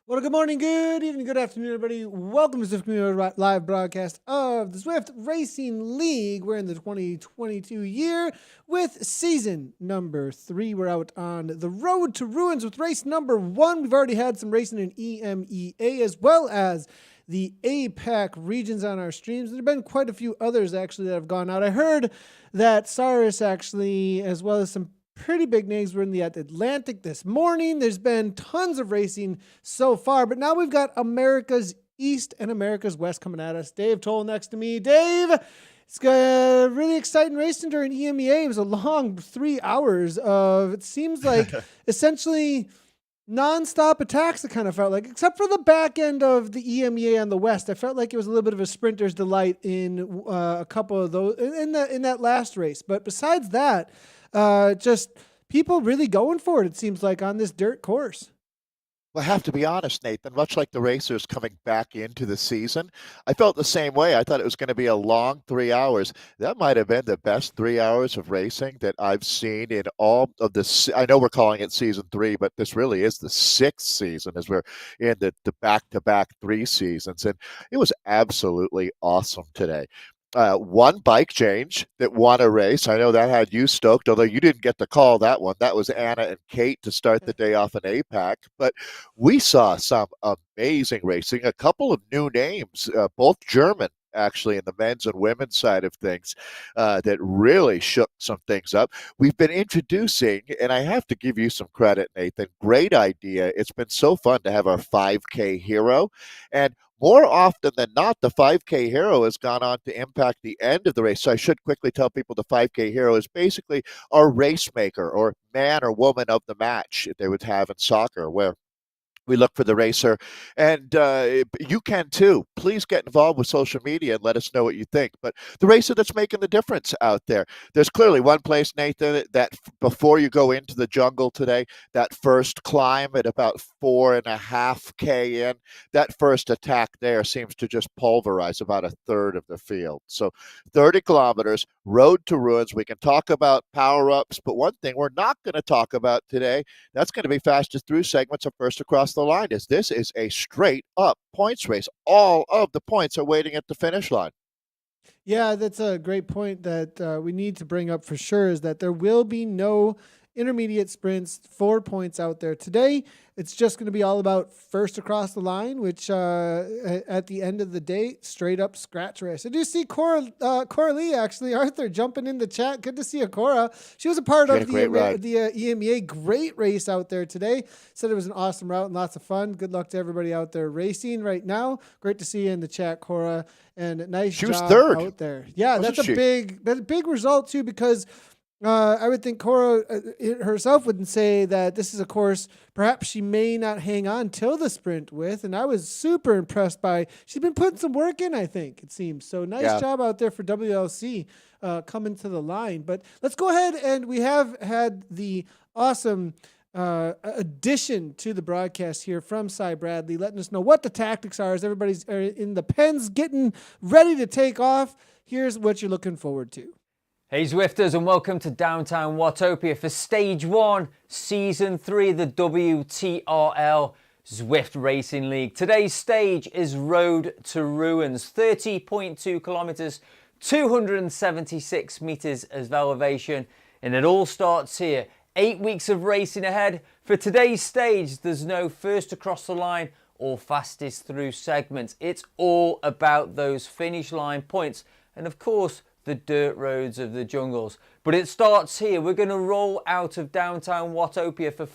Well, good morning, good evening, good afternoon, everybody. Welcome to the Zwift Community Live broadcast of the Zwift Racing League. We're in the 2022 year with season number 3. We're out on the road to ruins with race number 1. We've already had some racing in EMEA as well as the APAC regions on our streams. There have been quite a few others actually that have gone out. I heard that Cyrus actually, as well as some pretty big names, were in the Atlantic this morning. There's been tons of racing so far, but now we've got America's East and America's West coming at us. Dave Towle next to me. Dave, it's got really exciting racing during EMEA. It was a long 3 hours of, it seems like, essentially non-stop attacks. It kind of felt like, except for the back end of the EMEA on the West. I felt like it was a little bit of a sprinter's delight in a couple of those in that last race. But besides that, just people really going for it, it seems like, on this dirt course. Well, I have to be honest, Nathan, much like the racers coming back into the season, I felt the same way. I thought it was going to be a long 3 hours. That might have been the best 3 hours of racing that I've seen in all of this. I know we're calling it season 3, but this really is the 6th season as we're in the back-to-back 3 seasons. And it was absolutely awesome today. One bike change that won a race. I know that had you stoked, although you didn't get to call that one. That was Anna and Kate to start the day off in APAC. But we saw some amazing racing, a couple of new names, both German, actually, in the men's and women's side of things, that really shook some things up. We've been introducing, and I have to give you some credit, Nathan. Great idea. It's been so fun to have our 5K hero. And more often than not, the 5K hero has gone on to impact the end of the race. So I should quickly tell people the 5K hero is basically our race maker or man or woman of the match they would have in soccer, where we look for the racer, and you can too. Please get involved with social media and let us know what you think. But the racer that's making the difference out there, there's clearly one place, Nathan, that before you go into the jungle today, that first climb at about 4.5K in, that first attack there seems to just pulverize about a third of the field. So 30 kilometers, road to ruins. We can talk about power-ups, but one thing we're not going to talk about today, that's going to be fastest through segments of first across the line, is this is a straight up points race. All of the points are waiting at the finish line. Yeah, that's a great point that we need to bring up for sure, is that there will be no intermediate sprints, 4 points out there today. It's just going to be all about first across the line, which at the end of the day, straight up scratch race. I do see Cora Lee, actually, Arthur, jumping in the chat. Good to see you, Cora. She was a part of the EMEA. Great race out there today. Said it was an awesome route and lots of fun. Good luck to everybody out there racing right now. Great to see you in the chat, Cora. And nice job was third out there. Yeah, that's a big result too, because I would think Cora herself would say that this is a course perhaps she may not hang on till the sprint with, and I was super impressed by, she's been putting some work in, I think, it seems. So nice job out there for WLC coming to the line. But let's go ahead, and we have had the awesome addition to the broadcast here from Cy Bradley, letting us know what the tactics are as everybody's in the pens getting ready to take off. Here's what you're looking forward to. Hey Zwifters, and welcome to Downtown Watopia for Stage 1, Season 3, the WTRL Zwift Racing League. Today's stage is Road to Ruins, 30.2 kilometers, 276 meters of elevation, and it all starts here. 8 weeks of racing ahead. For today's stage, there's no first across the line or fastest through segments. It's all about those finish line points, and of course, the dirt roads of the jungles. But it starts here. We're going to roll out of downtown Watopia for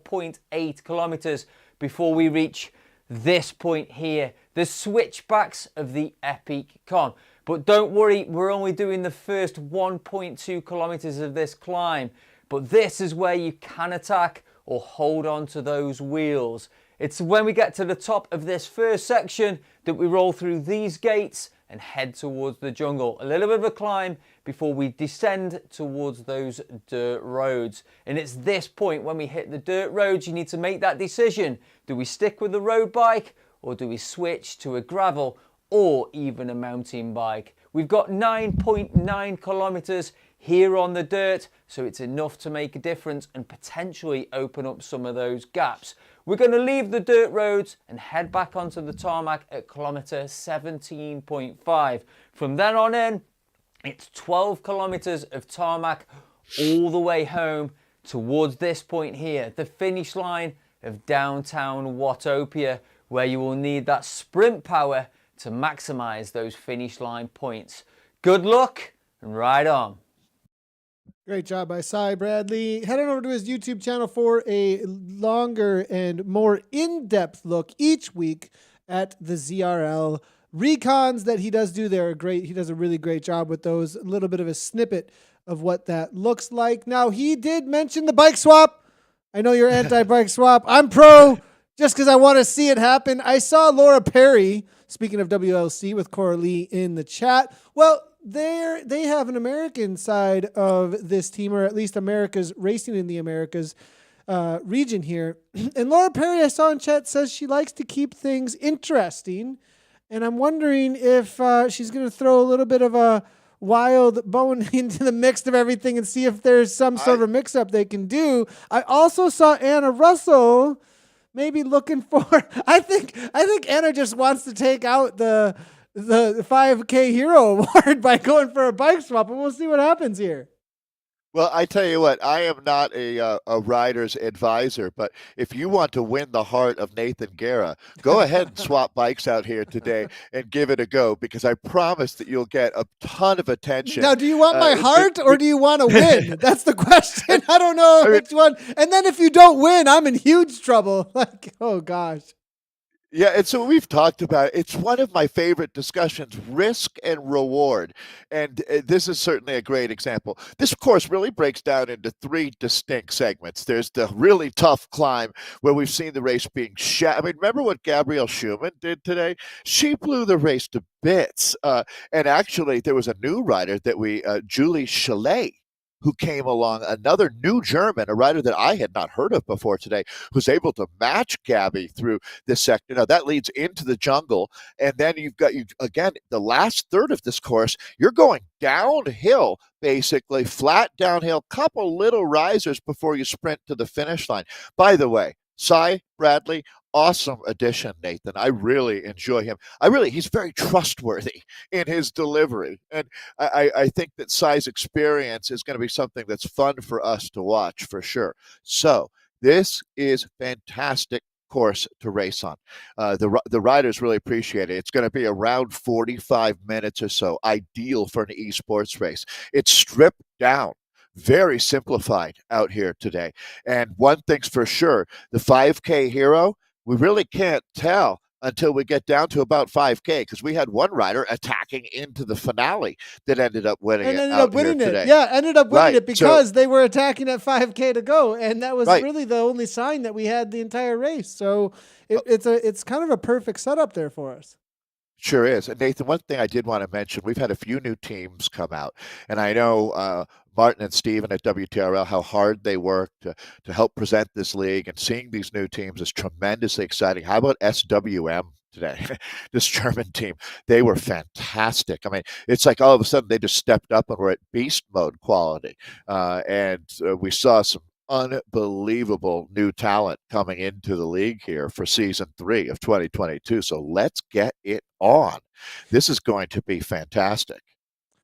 4.8 kilometers before we reach this point here, the switchbacks of the Epic Con. But don't worry, we're only doing the first 1.2 kilometers of this climb. But this is where you can attack or hold on to those wheels. It's when we get to the top of this first section that we roll through these gates and head towards the jungle. A little bit of a climb before we descend towards those dirt roads. And it's this point when we hit the dirt roads, you need to make that decision. Do we stick with the road bike, or do we switch to a gravel or even a mountain bike? We've got 9.9 kilometers here on the dirt, so it's enough to make a difference and potentially open up some of those gaps. We're going to leave the dirt roads and head back onto the tarmac at kilometer 17.5. From then on in, it's 12 kilometers of tarmac all the way home towards this point here, the finish line of downtown Watopia, where you will need that sprint power to maximize those finish line points. Good luck and ride on. Great job by Cy Bradley. Head on over to his YouTube channel for a longer and more in-depth look each week at the ZRL recons that he does do. They're great. He does a really great job with those. A little bit of a snippet of what that looks like. Now, he did mention the bike swap. I know you're anti-bike swap. I'm pro just because I want to see it happen. I saw Laura Perry, speaking of WLC, with Coralie in the chat. Well, they have an American side of this team, or at least America's racing in the Americas region here. And Laura Perry, I saw in chat, says she likes to keep things interesting. And I'm wondering if she's going to throw a little bit of a wild bone into the mix of everything and see if there's some sort of mix-up they can do. I also saw Anna Russell maybe looking for... I think Anna just wants to take out the 5K Hero Award by going for a bike swap, and we'll see what happens here. Well, I tell you what, I am not a rider's advisor, but if you want to win the heart of Nathan Guerra, go ahead and swap bikes out here today and give it a go, because I promise that you'll get a ton of attention. Now, do you want my heart or do you want to win? That's the question. I don't know which one. And then if you don't win, I'm in huge trouble. Like, oh gosh. Yeah, and so we've talked about it. It's one of my favorite discussions, risk and reward. And this is certainly a great example. This course really breaks down into three distinct segments. There's the really tough climb where we've seen the race being shot. I mean, remember what Gabrielle Schumann did today? She blew the race to bits. And actually, there was a new rider that Julie Chalet, who came along, another new German, a rider that I had not heard of before today, who's able to match Gabby through this sector. Now, that leads into the jungle, and then you've got, again, the last third of this course, you're going downhill, basically, flat downhill, couple little risers before you sprint to the finish line. By the way, Cy Bradley, awesome addition, Nathan. I really enjoy him. He's very trustworthy in his delivery. And I think that Cy's experience is going to be something that's fun for us to watch for sure. So this is fantastic course to race on. The riders really appreciate it. It's going to be around 45 minutes or so, ideal for an esports race. It's stripped down, very simplified out here today. And one thing's for sure, the 5K Hero, we really can't tell until we get down to about 5K, because we had one rider attacking into the finale that ended up winning it. Ended up winning it because they were attacking at 5K to go, and that was really the only sign that we had the entire race. So it's kind of a perfect setup there for us. Sure is. And Nathan, one thing I did want to mention, we've had a few new teams come out, and I know Martin and Steven at WTRL, how hard they work to help present this league, and seeing these new teams is tremendously exciting. How about SWM today? This German team, they were fantastic. I mean, it's like all of a sudden they just stepped up and were at beast mode quality. And we saw some unbelievable new talent coming into the league here for season 3 of 2022. So let's get it on. This is going to be fantastic.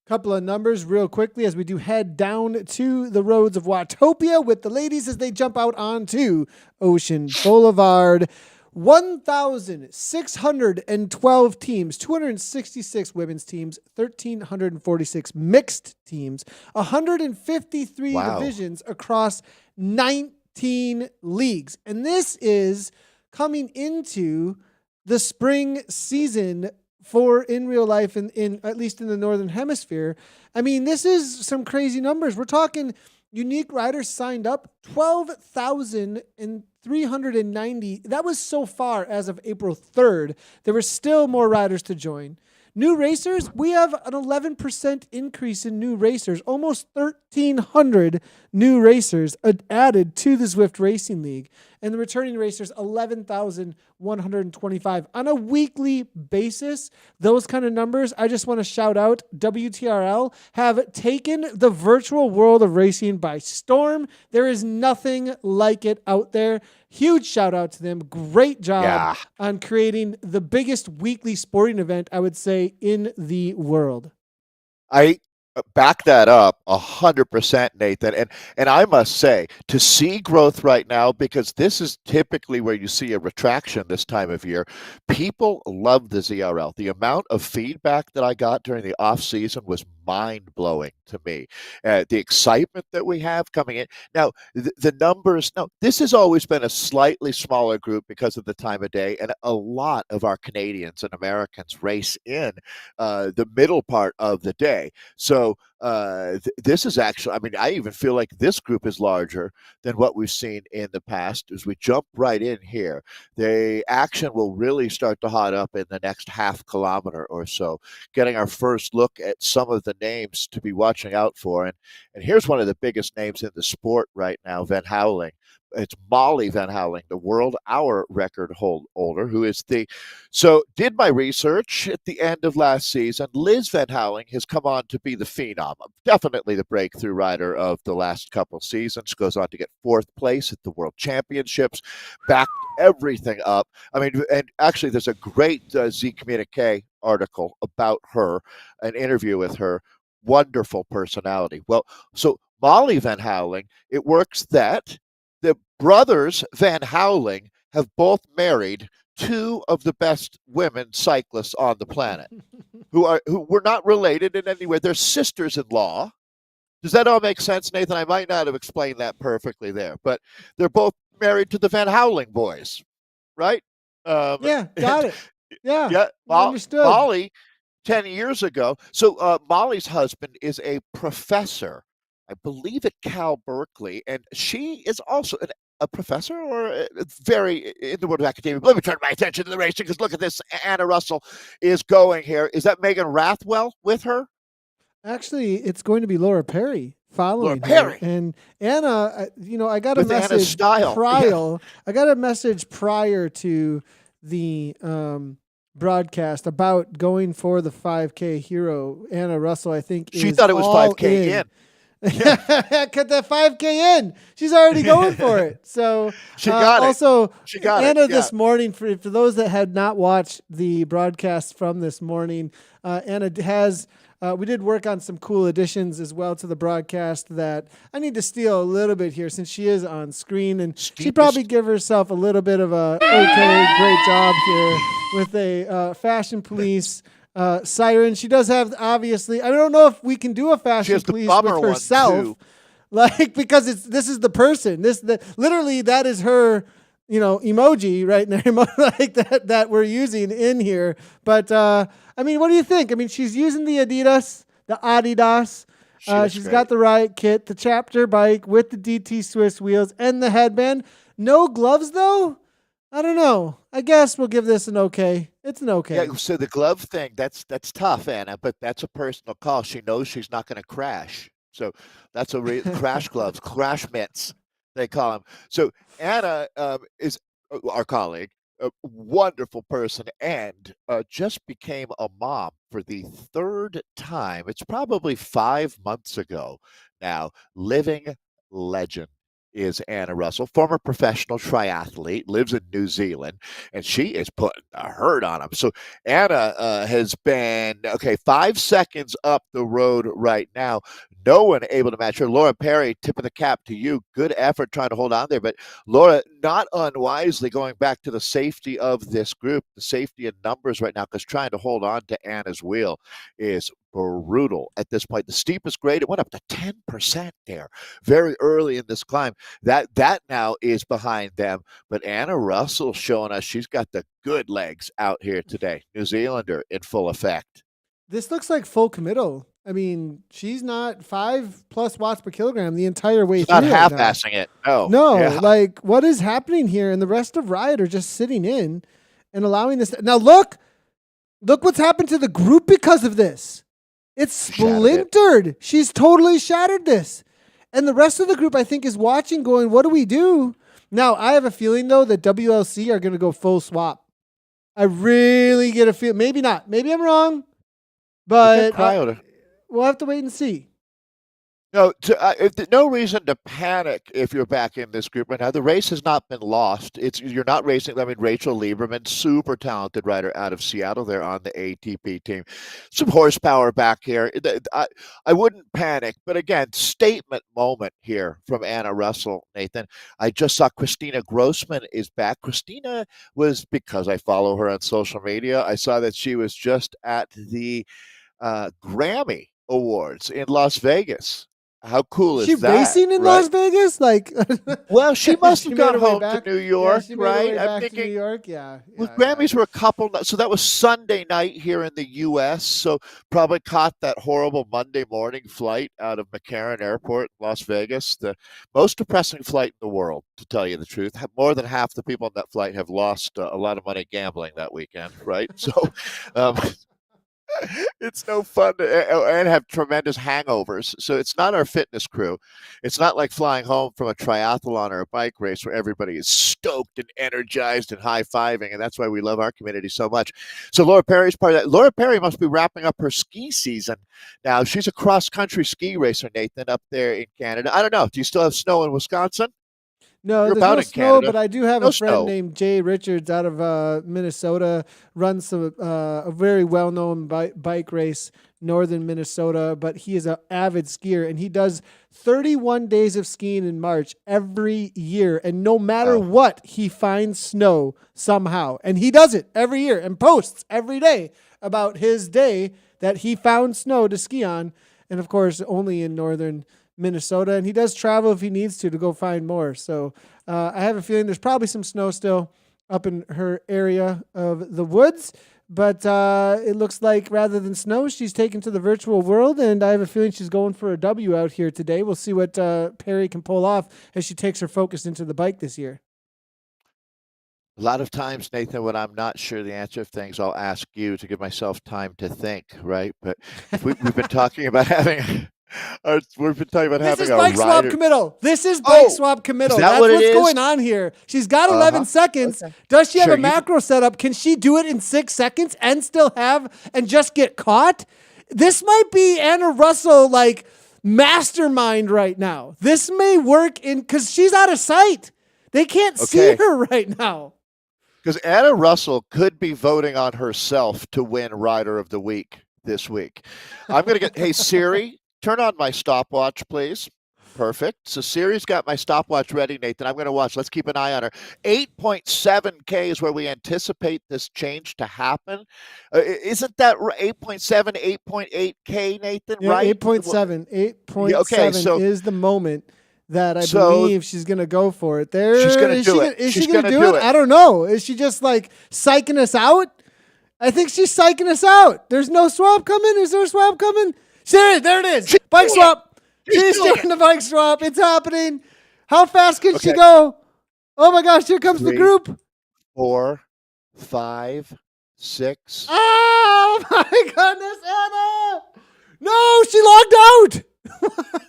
Couple of numbers real quickly as we do head down to the roads of Watopia with the ladies as they jump out onto Ocean Boulevard. 1,612 teams, 266 women's teams, 1,346 mixed teams, 153 divisions across 19 leagues. And this is coming into the spring season for in real life, in at least in the Northern Hemisphere. I mean, this is some crazy numbers. We're talking unique riders signed up, 12,390. That was so far as of April 3rd. There were still more riders to join. New racers, we have an 11% increase in new racers, almost 1,300 new racers added to the Zwift Racing League. And the returning racers, 11,100. 125 on a weekly basis. Those kind of numbers, I just want to shout out WTRL have taken the virtual world of racing by storm. There is nothing like it out there. Huge shout out to them. Great job on creating the biggest weekly sporting event, I would say, in the world. I back that up 100%, Nathan. And I must say, to see growth right now, because this is typically where you see a retraction this time of year, people love the ZRL. The amount of feedback that I got during the off season was mind-blowing to me. The excitement that we have coming in. Now, the numbers, no, this has always been a slightly smaller group because of the time of day, and a lot of our Canadians and Americans race in the middle part of the day. So this is actually, I mean, I even feel like this group is larger than what we've seen in the past. As we jump right in here, the action will really start to hot up in the next half kilometer or so, getting our first look at some of the names to be watching out for. And here's one of the biggest names in the sport right now, Van Houweling. It's Molly Van Houweling, the world hour record holder, who is did my research at the end of last season. Liz Van Houweling has come on to be the phenom, definitely the breakthrough rider of the last couple seasons, goes on to get 4th place at the World Championships, backed everything up. I mean, and actually there's a great Z Communique article about her, an interview with her, wonderful personality. Well, so Molly Van Houweling, it works that the brothers Van Houweling have both married 2 of the best women cyclists on the planet, who were not related in any way. They're sisters-in-law. Does that all make sense, Nathan? I might not have explained that perfectly there, but they're both married to the Van Houweling boys, right? Yeah, got it. Yeah, understood. Molly, 10 years ago. So Molly's husband is a professor, I believe, at Cal Berkeley, and she is also a professor or very in the world of academia. Let me turn my attention to the racing, because look at this. Anna Russell is going here. Is that Megan Rathwell with her? Actually, it's going to be Laura Perry following Perry. her. And Anna, I got a With Anna's message style. prior. I got a message prior to the broadcast about going for the 5K hero. Anna Russell, I think, she thought it was 5K in. Cut that 5K in. She's already going for it. So she got it. Also, she got Anna this morning, for those that had not watched the broadcast from this morning, Anna has. We did work on some cool additions as well to the broadcast that I need to steal a little bit here, since she is on screen, and she probably give herself a little bit of a great job here with a fashion police siren. She does have, obviously, I don't know if we can do a fashion police with herself, because this is the person. Literally that is her, emoji right now, like that we're using in here. But I mean, what do you think? I mean, she's using the Adidas. She's got the riot kit, the chapter bike with the DT Swiss wheels and the headband. No gloves though. I don't know. I guess we'll give this an okay. It's an okay. Yeah, so the glove thing, that's tough, Anna, but that's a personal call. She knows she's not going to crash. So that's crash gloves, crash mitts, they call them. So Anna is our colleague, a wonderful person, and just became a mom for the 3rd time. It's probably 5 months ago now. Living legend is Anna Russell, former professional triathlete, lives in New Zealand, and she is putting a hurt on him. So Anna has been, 5 seconds up the road right now. No one able to match her. Laura Perry, tipping the cap to you. Good effort trying to hold on there. But Laura, not unwisely, going back to the safety of this group, the safety in numbers right now, because trying to hold on to Anna's wheel is brutal at this point. The steepest grade, it went up to 10% there very early in this climb. That now is behind them. But Anna Russell showing us she's got the good legs out here today. New Zealander in full effect. This looks like full committal. I mean, she's not 5+ watts per kilogram the entire way through. Not half-assing it. No, like what is happening here? And the rest of Riot are just sitting in and allowing this. Now look what's happened to the group because of this. It's splintered. She's totally shattered this. And the rest of the group, I think, is watching going, what do we do? Now, I have a feeling, though, that WLC are going to go full swap. I really get a feel. Maybe not. Maybe I'm wrong. But we'll have to wait and see. No, no reason to panic if you're back in this group right now. The race has not been lost. You're not racing. I mean, Rachel Lieberman, super talented rider out of Seattle. They're on the ATP team. Some horsepower back here. I wouldn't panic. But again, statement moment here from Anna Russell, Nathan. I just saw Christina Grossman is back. Christina was, because I follow her on social media, I saw that she was just at the Grammy Awards in Las Vegas. How cool is that? She racing in Las Vegas? Well, she must have gone home to New York, she right? I'm thinking to New York, Well, Grammys were a couple, so that was Sunday night here in the U.S. So probably caught that horrible Monday morning flight out of McCarran Airport in Las Vegas, the most depressing flight in the world, to tell you the truth. More than half the people on that flight have lost a lot of money gambling that weekend, right? So. It's no fun and have tremendous hangovers. So it's not our fitness crew. It's not like flying home from a triathlon or a bike race where everybody is stoked and energized and high-fiving, and that's why we love our community so much. So Laura Perry's part of that. Laura Perry must be wrapping up her ski season now. She's a cross-country ski racer, Nathan, up there in Canada. I don't know. Do you still have snow in Wisconsin? No, You're there's no snow, Canada. but I do have No a friend snow. named Jay Richards out of Minnesota, runs a very well-known bike race, northern Minnesota, but he is an avid skier, and he does 31 days of skiing in March every year, and no matter what, he finds snow somehow, and he does it every year and posts every day about his day that he found snow to ski on, and of course, only in northern Minnesota, and he does travel if he needs to go find more. So I have a feeling there's probably some snow still up in her area of the woods, but it looks like rather than snow, she's taken to the virtual world, and I have a feeling she's going for a W out here today. We'll see what Perry can pull off as she takes her focus into the bike this year. A lot of times, Nathan, when I'm not sure the answer of things, I'll ask you to give myself time to think, right? But we've been talking about having... we've been talking about having a bike swap committal. This is bike swap committal. That's what's going on here. She's got 11 seconds. Okay. Does she have a macro setup? Can she do it in 6 seconds and still and just get caught? This might be Anna Russell mastermind right now. This may work because she's out of sight. They can't see her right now. Because Anna Russell could be voting on herself to win Rider of the Week this week. I'm going to get, hey, Siri, turn on my stopwatch, please. Perfect. So Siri's got my stopwatch ready, Nathan. I'm going to watch. Let's keep an eye on her. 8.7K is where we anticipate this change to happen. Isn't that 8.7, 8.8K, Nathan? Yeah, right? 8.7. 8.7 is the moment that I believe she's going to go for it. She's going to do it. Is she going to do it? I don't know. Is she just psyching us out? I think she's psyching us out. There's no swap coming. Is there a swap coming? There it is. Bike swap. She's doing the bike swap. It's happening. How fast can she go? Oh my gosh, here comes the group. 4, 5, 6. Oh my goodness, Anna. No, she logged out.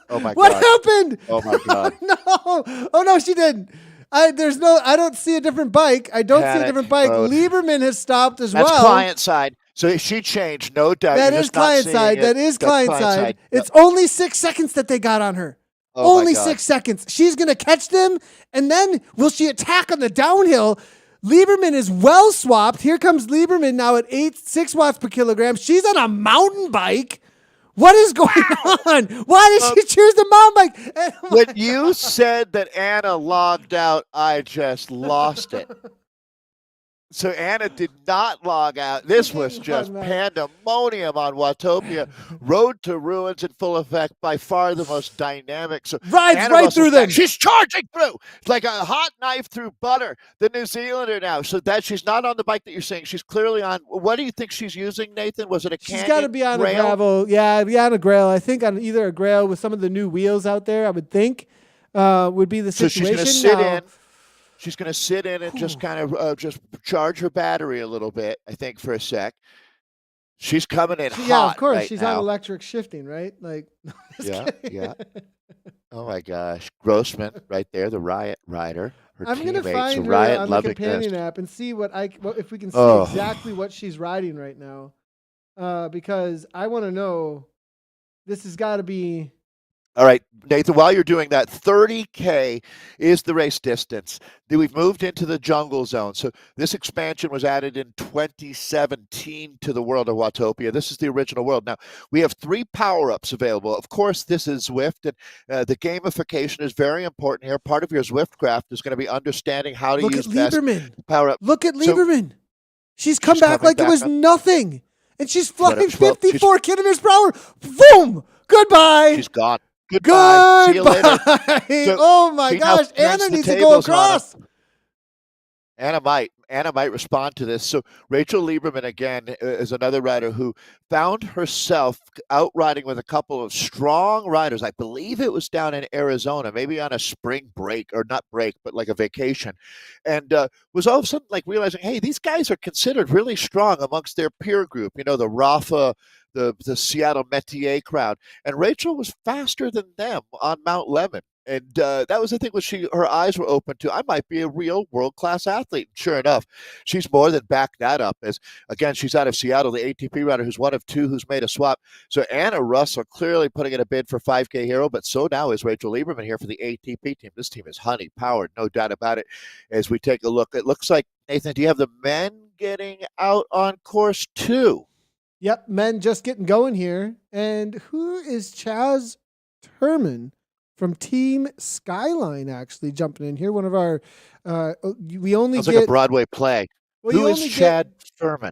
Oh my god. What happened? Oh my god. No. Oh no, she didn't. I don't see a different bike. I don't see a different bike. Mode. Lieberman has stopped as well. That's client side. So she changed, no doubt. That is client side. That is client side. It's only 6 seconds that they got on her. Only 6 seconds. She's going to catch them, and then will she attack on the downhill? Lieberman is well swapped. Here comes Lieberman now at 6 watts per kilogram. She's on a mountain bike. What is going on? Why did she choose the mountain bike? When you said that Anna logged out, I just lost it. So Anna did not log out. This was just pandemonium on Watopia. Road to Ruins in full effect. By far the most dynamic. So rides Anna right Russell's through them. She's charging through. It's like a hot knife through butter. The New Zealander now. So that she's not on the bike that you're saying. She's clearly on. What do you think she's using, Nathan? Was it a Canyon? She's got to be on a gravel. Yeah, be on a grail. I think on either a grail with some of the new wheels out there, I would think would be the situation. So she's going to sit in. She's going to sit in and just kind of just charge her battery a little bit, I think, for a sec. She's coming in hot. Yeah, of course. Right she's now. on electric shifting, right? Yeah. Oh, my gosh. Grossman right there, the Riot rider. her I'm gonna teammates. So find her Riot on the loving this. companion app and see what if we can see Oh. exactly what she's riding right now, because I want to know. This has got to be. All right, Nathan, while you're doing that, 30K is the race distance. Then we've moved into the jungle zone. So this expansion was added in 2017 to the world of Watopia. This is the original world. Now, we have 3 power-ups available. Of course, this is Zwift, and the gamification is very important here. Part of your Zwift craft is going to be understanding how to Look use at best Lieberman. power-up. Look at So Lieberman. She's come back coming like it was up. nothing, and she's flying Well, 54 kilometers per hour. Boom! Goodbye. she's gone. Goodbye. See you later. Goodbye. So Oh my she now gosh, turns Anna the needs to go tables on him. across. Anna might respond to this. So Rachel Lieberman again is another rider who found herself out riding with a couple of strong riders. I believe it was down in Arizona, maybe on a spring break, or not break, but like a vacation, and was all of a sudden like realizing, hey, these guys are considered really strong amongst their peer group. You know, the Rafa, the Seattle Metier crowd, and Rachel was faster than them on Mount Lemmon. And that was the thing, was her eyes were open to, I might be a real world-class athlete. And sure enough, she's more than backed that up, as, again, she's out of Seattle, the ATP rider who's one of 2 who's made a swap. So Anna Russell clearly putting in a bid for 5K Hero, but so now is Rachel Lieberman here for the ATP team. This team is honey-powered, no doubt about it. As we take a look, it looks like, Nathan, do you have the men getting out on course 2? Yep, men just getting going here. And who is Chaz Turman from Team Skyline actually jumping in here? One of our, we only Sounds get like a Broadway play. well, Who you is only Chad Furman?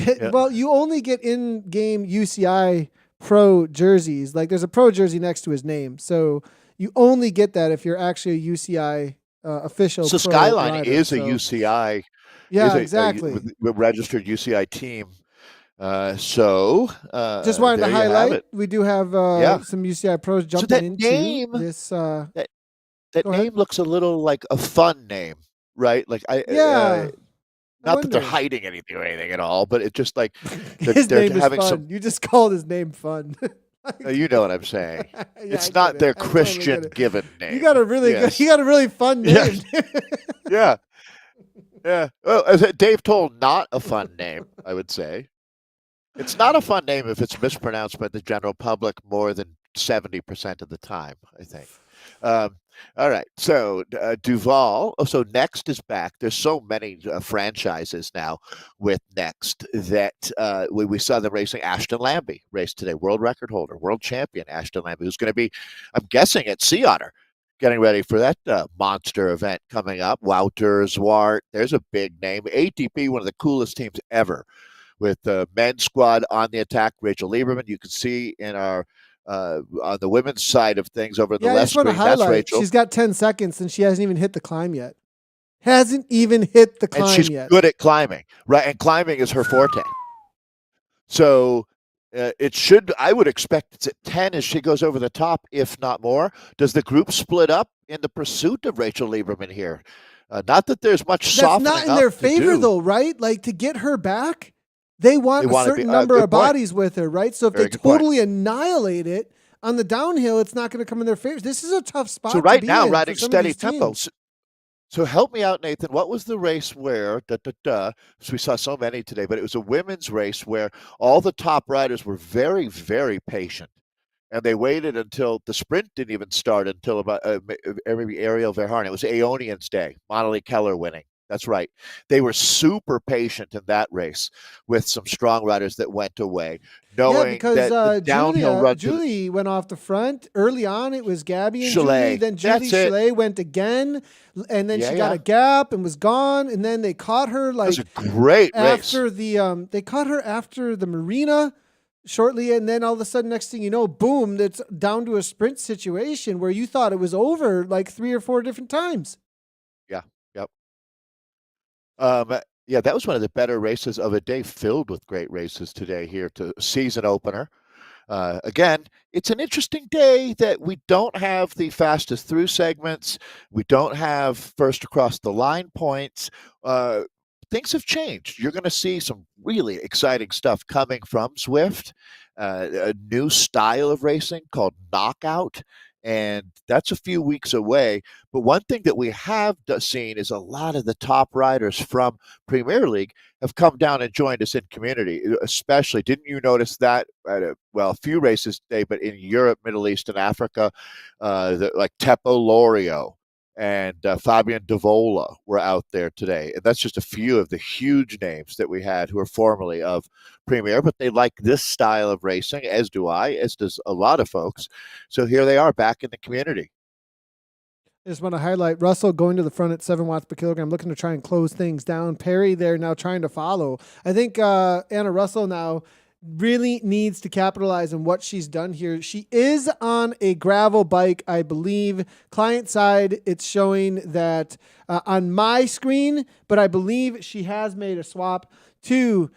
get, well, you only get in-game UCI pro jerseys. Like there's a pro jersey next to his name, so you only get that if you're actually a UCI official. So pro Skyline rider, is a so. UCI. Yeah, is exactly. a registered UCI team. So Just wanted to there you have highlight it. we do have Yeah. some UCI pros So jumping that into name, this. that Go name ahead. looks a little like a fun name, right? Like Yeah, I not that they're wonder. hiding anything or anything at all, but it just like His they're name is having fun. some. You just called his name fun. You know what I'm saying? Yeah, It's I not get their it. I totally Christian get it. given name. You got a really Yes. good. You got a really fun name. Yes. Yeah. Yeah. Well, Dave Towle, not a fun name, I would say. It's not a fun name if it's mispronounced by the general public more than 70% of the time, I think. All right. So Duval. Oh, so Next is back. There's so many franchises now with Next that we saw them racing. Ashton Lambie raced today, world record holder, world champion Ashton Lambie, who's going to be, I'm guessing, at Sea Otter, getting ready for that monster event coming up. Wouter Zwart. There's a big name. ATP, one of the coolest teams ever, with the men's squad on the attack. Rachel Lieberman, you can see in our on the women's side of things over in the I left just want to screen. That's highlight. Rachel. She's got 10 seconds and she hasn't even hit the climb yet. Hasn't even hit the climb And she's yet. good at climbing, right? And climbing is her forte. So it should, I would expect it's at 10 as she goes over the top, if not more. Does the group split up in the pursuit of Rachel Lieberman here? Not that there's much That's softening not in up their to favor, do. though, right? Like to get her back, they want a wanna certain be- number good of point. bodies with her, right? So if Very they good point. totally annihilate it on the downhill, it's not going to come in their favor. This is a tough spot. So right to be now, in riding for some of steady these tempo. teams. So help me out, Nathan. What was the race where, so we saw so many today, but it was a women's race where all the top riders were very, very patient. And they waited until the sprint didn't even start until about maybe Ariel Verhardt. It was Aeonian's day, Monali Keller winning. That's right. They were super patient in that race with some strong riders that went away, knowing because that the downhill run to Julie went off the front. Early on, it was Gabby and Julie. Chalet. Then Julie That's it. Chalet went again. And then Yeah, she got yeah. a gap and was gone. And then they caught her It like was a great race. after the they caught her after the marina shortly, and then all of a sudden, next thing you know, boom, it's down to a sprint situation where you thought it was over like 3 or 4 different times. Yeah. Yep. Yeah, that was one of the better races of a day, filled with great races today here to season opener. Again, it's an interesting day that we don't have the fastest through segments. We don't have first across the line points. Things have changed. You're going to see some really exciting stuff coming from Zwift, a new style of racing called knockout. and that's a few weeks away. But one thing that we have seen is a lot of the top riders from Premier League have come down and joined us in community. Especially, didn't you notice that at a few races today, but in Europe, Middle East, and Africa, like Teppo Lorio and Fabian Davola were out there today. And that's just a few of the huge names that we had who are formerly of Premier, but they like this style of racing, as do I, as does a lot of folks. So here they are back in the community. I just want to highlight Russell going to the front at 7 watts per kilogram, looking to try and close things down. Perry there now trying to follow. I think Anna Russell now really needs to capitalize on what she's done here. She is on a gravel bike, I believe. Client side, it's showing that on my screen, but I believe she has made a swap to,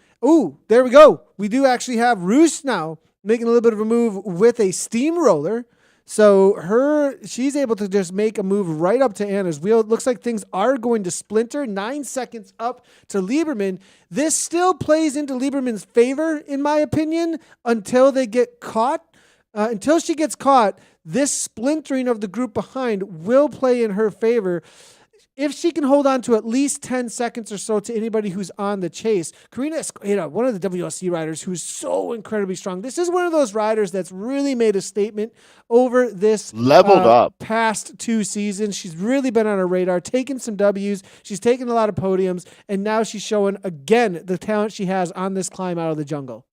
there we go. We do actually have Roos now making a little bit of a move with a steamroller. So she's able to just make a move right up to Anna's wheel. It looks like things are going to splinter. 9 seconds up to Lieberman. This still plays into Lieberman's favor, in my opinion, until they get caught. Until she gets caught, this splintering of the group behind will play in her favor. If she can hold on to at least 10 seconds or so to anybody who's on the chase. Karina Escueda, one of the WLC riders who's so incredibly strong. This is one of those riders that's really made a statement over this leveled up past 2 seasons. She's really been on our radar, taking some W's. She's taken a lot of podiums, and now she's showing again the talent she has on this climb out of the jungle.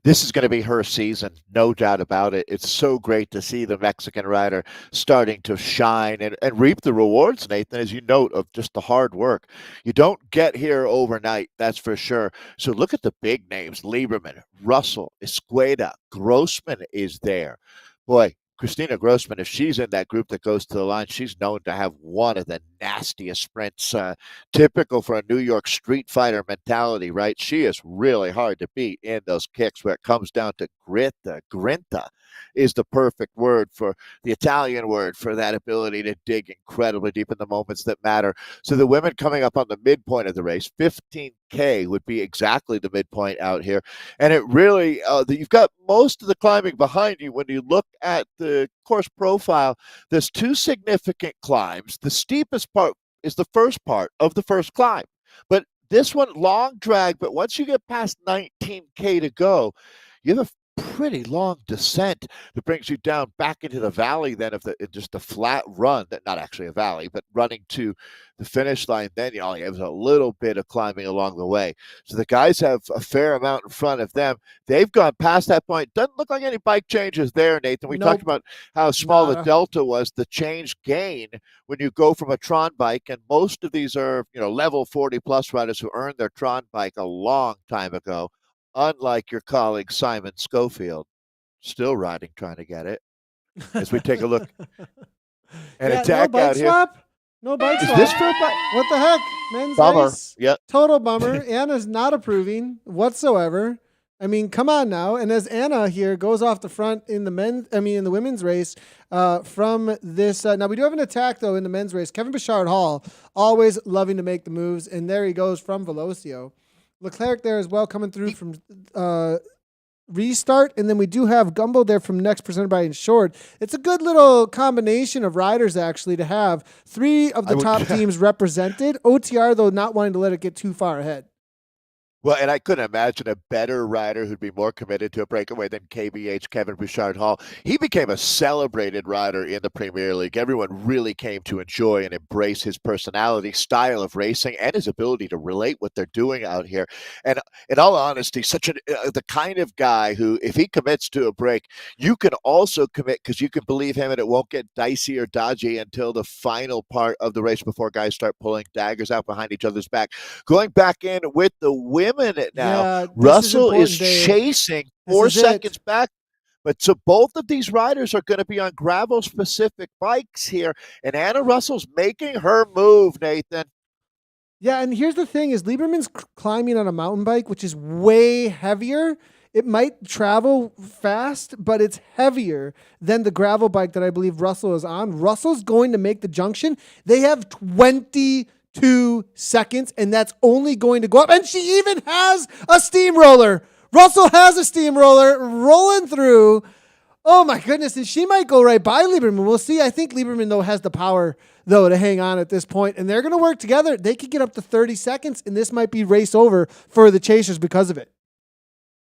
This is going to be her season, no doubt about it. It's so great to see the Mexican rider starting to shine and reap the rewards, Nathan, as you note, of just the hard work. You don't get here overnight, that's for sure. So look at the big names: Lieberman, Russell, Escueda, Grossman is there. Boy, Christina Grossman, if she's in that group that goes to the line, she's known to have one of the nastiest sprints, typical for a New York street fighter mentality, right? She is really hard to beat in those kicks where it comes down to grit. Grinta is the perfect word for the Italian word for that ability to dig incredibly deep in the moments that matter. So the women coming up on the midpoint of the race, 15K would be exactly the midpoint out here. And it really, you've got most of the climbing behind you. When you look at the course profile, there's 2 significant climbs. The steepest part is the first part of the first climb. But this one, long drag, but once you get past 19K to go, you have a pretty long descent that brings you down back into the valley then of just a flat run, that not actually a valley, but running to the finish line. Then you only have a little bit of climbing along the way. So the guys have a fair amount in front of them. They've gone past that point. Doesn't look like any bike changes there, Nathan. We talked about how small the delta was, the change gain when you go from a Tron bike, and most of these are, level 40 plus riders who earned their Tron bike a long time ago. Unlike your colleague Simon Schofield, still riding, trying to get it. As we take a look and attack no bike out swap? here. No bike Is swap. this for a bike? What the heck? Men's bummer. race. Yep. Total bummer. Anna's not approving whatsoever. I mean, come on now. And as Anna here goes off the front in the women's race from this. Now we do have an attack though in the men's race. Kevin Bouchard Hall, always loving to make the moves, and there he goes from Velocio. Leclerc there as well, coming through from Restart, and then we do have Gumbo there from Next, presented by Insured. It's a good little combination of riders, actually, to have 3 of the top teams represented. OTR, though, not wanting to let it get too far ahead. Well, and I couldn't imagine a better rider who'd be more committed to a breakaway than KBH, Kevin Bouchard Hall. He became a celebrated rider in the Premier League. Everyone really came to enjoy and embrace his personality, style of racing, and his ability to relate what they're doing out here. And in all honesty, the kind of guy who, if he commits to a break, you can also commit because you can believe him and it won't get dicey or dodgy until the final part of the race before guys start pulling daggers out behind each other's back. Going back in with the women now, Russell is chasing 4 seconds back. But so both of these riders are going to be on gravel-specific bikes here, and Anna Russell's making her move, Nathan. Yeah, and here's the thing: is Lieberman's climbing on a mountain bike, which is way heavier. It might travel fast, but it's heavier than the gravel bike that I believe Russell is on. Russell's going to make the junction. They have 22 seconds, and that's only going to go up. And she even has a steamroller. Russell has a steamroller rolling through. Oh my goodness, and she might go right by Lieberman. We'll see. I think Lieberman, though, has the power, though, to hang on at this point, and they're going to work together. They could get up to 30 seconds, and this might be race over for the Chasers because of it.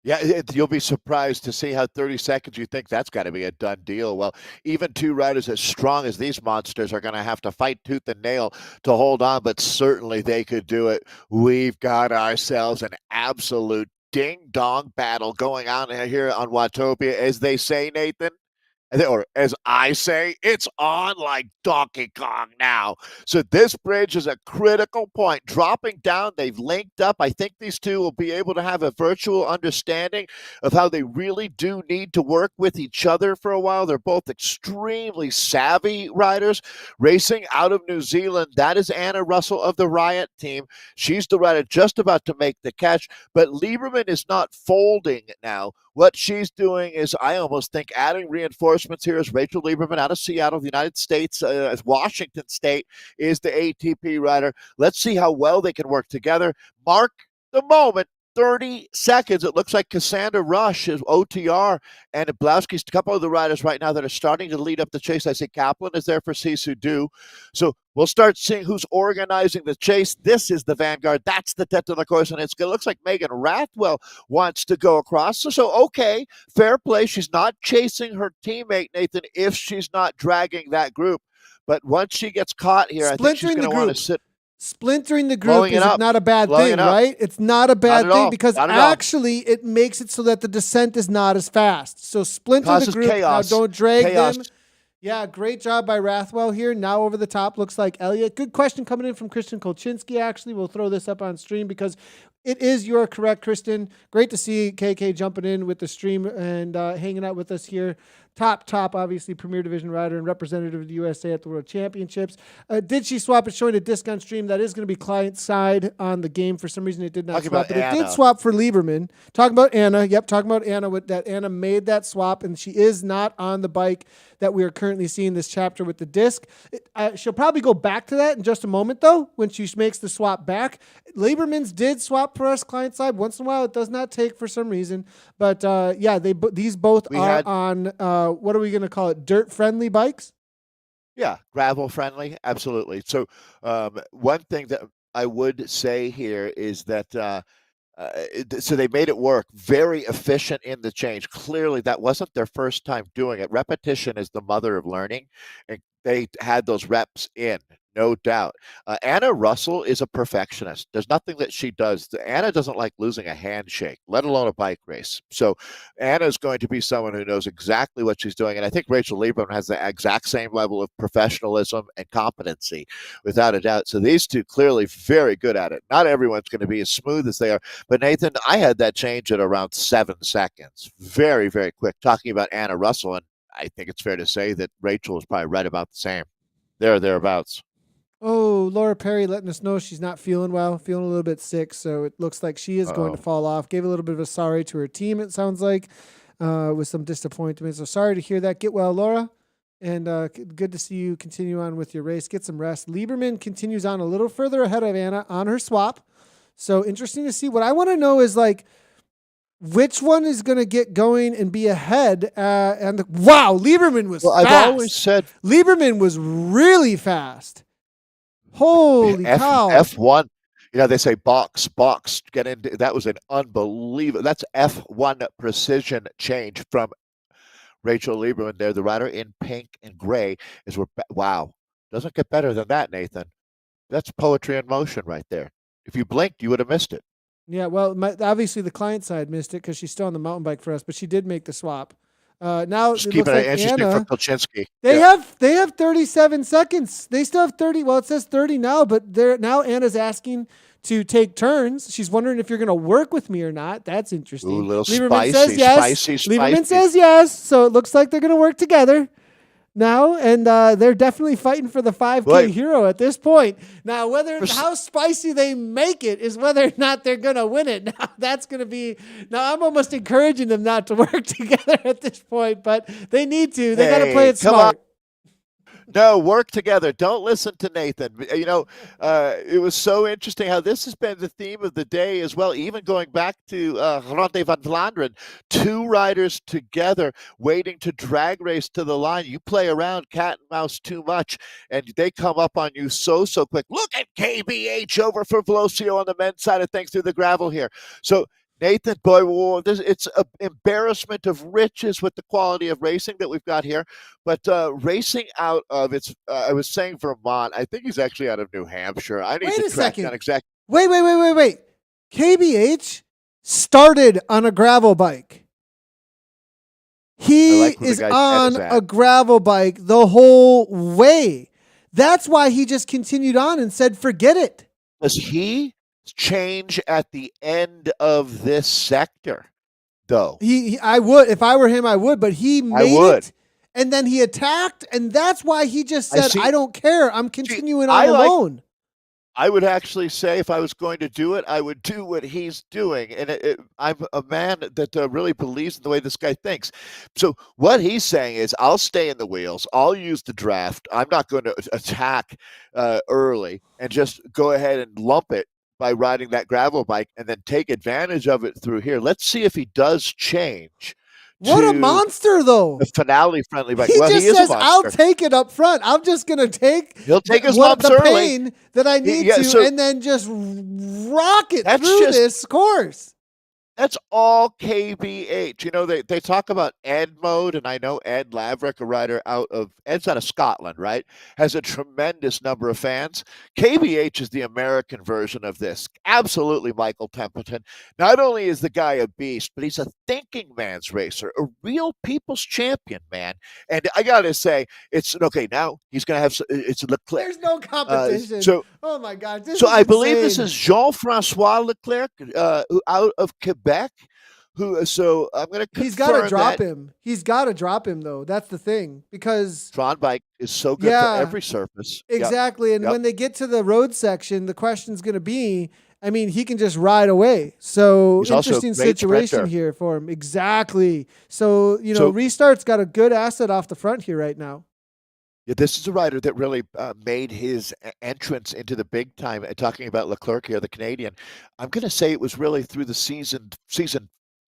Yeah, you'll be surprised to see how 30 seconds you think that's got to be a done deal. Well, even two riders as strong as these monsters are going to have to fight tooth and nail to hold on, but certainly they could do it. We've got ourselves an absolute ding-dong battle going on here on Watopia, as they say, Nathan. Or as I say, it's on like Donkey Kong now. So this bridge is a critical point. Dropping down, they've linked up. I think these two will be able to have a virtual understanding of how they really do need to work with each other for a while. They're both extremely savvy riders. Racing out of New Zealand, that is Anna Russell of the Riot team. She's the rider just about to make the catch, but Lieberman is not folding now. What she's doing is, I almost think, adding reinforcements here. Is Rachel Lieberman out of Seattle, the United States, as Washington State is the ATP rider. Let's see how well they can work together. Mark the moment. 30 seconds. It looks like Cassandra Rush is OTR and Blauski's a couple of the riders right now that are starting to lead up the chase. I see Kaplan is there for Sisu Du. So we'll start seeing who's organizing the chase. This is the vanguard. That's the tête de la course, and it looks like Megan Rathwell wants to go across. So okay, fair play. She's not chasing her teammate, Nathan, if she's not dragging that group. But once she gets caught here, I think she's going to want to sit. Splintering the group is not a bad thing, right? It's not a bad thing because actually it makes it so that the descent is not as fast. So splinter the group. Chaos. Now don't drag them. Yeah, great job by Rathwell here. Now over the top looks like Elliott. Good question coming in from Kristen Kolchinsky, actually. We'll throw this up on stream because it is, you're correct, Kristen. Great to see KK jumping in with the stream and hanging out with us here. Top, obviously, Premier Division rider and representative of the USA at the World Championships. Did she swap? It's showing a disc on stream. That is going to be client side on the game. For some reason, it did not swap, but it did swap for Lieberman. Talking about Anna. Yep, talking about Anna. With that, Anna made that swap, and she is not on the bike that we are currently seeing this chapter with the disc. She'll probably go back to that in just a moment, though, when she makes the swap back. Lieberman's did swap for us client side. Once in a while, it does not take for some reason. But, yeah, these both are on, what are we going to call it, dirt-friendly bikes? Yeah, gravel-friendly, absolutely. So one thing that I would say here is that so they made it work. Very efficient in the change. Clearly, that wasn't their first time doing it. Repetition is the mother of learning, and they had those reps in, no doubt. Anna Russell is a perfectionist. There's nothing that she does. Anna doesn't like losing a handshake, let alone a bike race. So Anna is going to be someone who knows exactly what she's doing. And I think Rachel Lieberman has the exact same level of professionalism and competency, without a doubt. So these two clearly very good at it. Not everyone's going to be as smooth as they are. But Nathan, I had that change at around 7 seconds. Very, very quick. Talking about Anna Russell, and I think it's fair to say that Rachel is probably right about the same. Thereabouts. Oh, Laura Perry letting us know she's not feeling well, feeling a little bit sick. So it looks like she is going to fall off. Gave a little bit of a sorry to her team, it sounds like, with some disappointment. So sorry to hear that. Get well, Laura. And good to see you continue on with your race. Get some rest. Lieberman continues on a little further ahead of Anna on her swap. So interesting to see. What I want to know is, like, which one is going to get going and be ahead? Wow, Lieberman was fast. I've always said Lieberman was really fast. Holy cow. F1. You know, they say box, get into that. Was an unbelievable. That's F1 precision change from Rachel Lieberman there. The rider in pink and gray wow. Doesn't get better than that, Nathan. That's poetry in motion right there. If you blinked, you would have missed it. Yeah, well, obviously the client side missed it because she's still on the mountain bike for us, but she did make the swap. Now just keeping it interesting Anna, for Kolchinsky. They have 37 seconds. They still have 30. Well, it says 30 now, but now Anna's asking to take turns. She's wondering if you're going to work with me or not. That's interesting. Ooh, a little Lieberman spicy, says yes. spicy. Lieberman says yes. So it looks like they're going to work together now, and they're definitely fighting for the 5K hero at this point. Now, how spicy they make it is whether or not they're going to win it. Now, that's going to be. Now, I'm almost encouraging them not to work together at this point, but they need to. They got to play it smart. No, work together. Don't listen to Nathan. It was so interesting how this has been the theme of the day as well, even going back to Ronde van Vlaanderen. Two riders together waiting to drag race to the line. You play around cat and mouse too much, and they come up on you so quick. Look at KBH over for Velocio on the men's side of things through the gravel here. So Nathan, boy, it's an embarrassment of riches with the quality of racing that we've got here. But racing out of I was saying Vermont. I think he's actually out of New Hampshire. I need Wait to a track second. down exactly. Wait. KBH started on a gravel bike. He like where the is guy's head on is at. a gravel bike the whole way. That's why he just continued on and said, forget it. Does he change at the end of this sector, though? I would, if I were him, I would, but he made would. it and then he attacked, and that's why he just said, I don't care. I'm continuing on alone. I would actually say if I was going to do it, I would do what he's doing. And I'm a man that really believes in the way this guy thinks. So what he's saying is, I'll stay in the wheels. I'll use the draft. I'm not going to attack early and just go ahead and lump it by riding that gravel bike and then take advantage of it through here. Let's see if he does change. What a monster, though. The finale friendly bike. He well, just he is says, a monster. I'll take it up front. I'm just going to take He'll take his lumps the early. pain that I need and then just rock it through this course. That's all KBH. You know, they talk about Ed mode, and I know Ed Laverick, a rider Ed's out of Scotland, right? Has a tremendous number of fans. KBH is the American version of this. Absolutely, Michael Templeton. Not only is the guy a beast, but he's a thinking man's racer, a real people's champion, man. And I got to say, it's okay. Now he's going to have it's Leclerc. There's no competition. Oh my God. I believe this is Jean-Francois Leclerc out of Quebec. So I'm going to confirm he's got to drop him. He's got to drop him, though. That's the thing, because Tron bike is so good for every surface. Exactly. Yep. And when they get to the road section, the question's going to be, I mean, he can just ride away. So he's interesting situation here for him. Exactly. So, Restart's got a good asset off the front here right now. Yeah, this is a rider that really made his entrance into the big time. Talking about Leclerc here, the Canadian, I'm going to say it was really through the season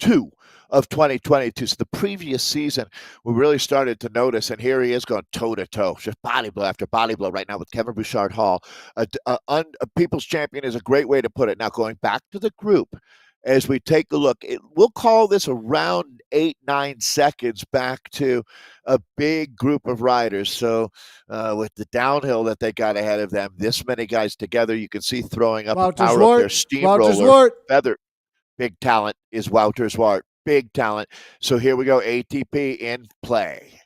2 of 2022. So the previous season, we really started to notice, and here he is going toe to toe, just body blow after body blow right now with Kevin Bouchard-Hall. A people's champion is a great way to put it. Now going back to the group, as we take a look, we'll call this around 8-9 seconds back to a big group of riders. So with the downhill that they got ahead of them, this many guys together, you can see throwing up the power of their steamroller feather. Big talent is Wouter Zwart. Big talent. So here we go, ATP in play.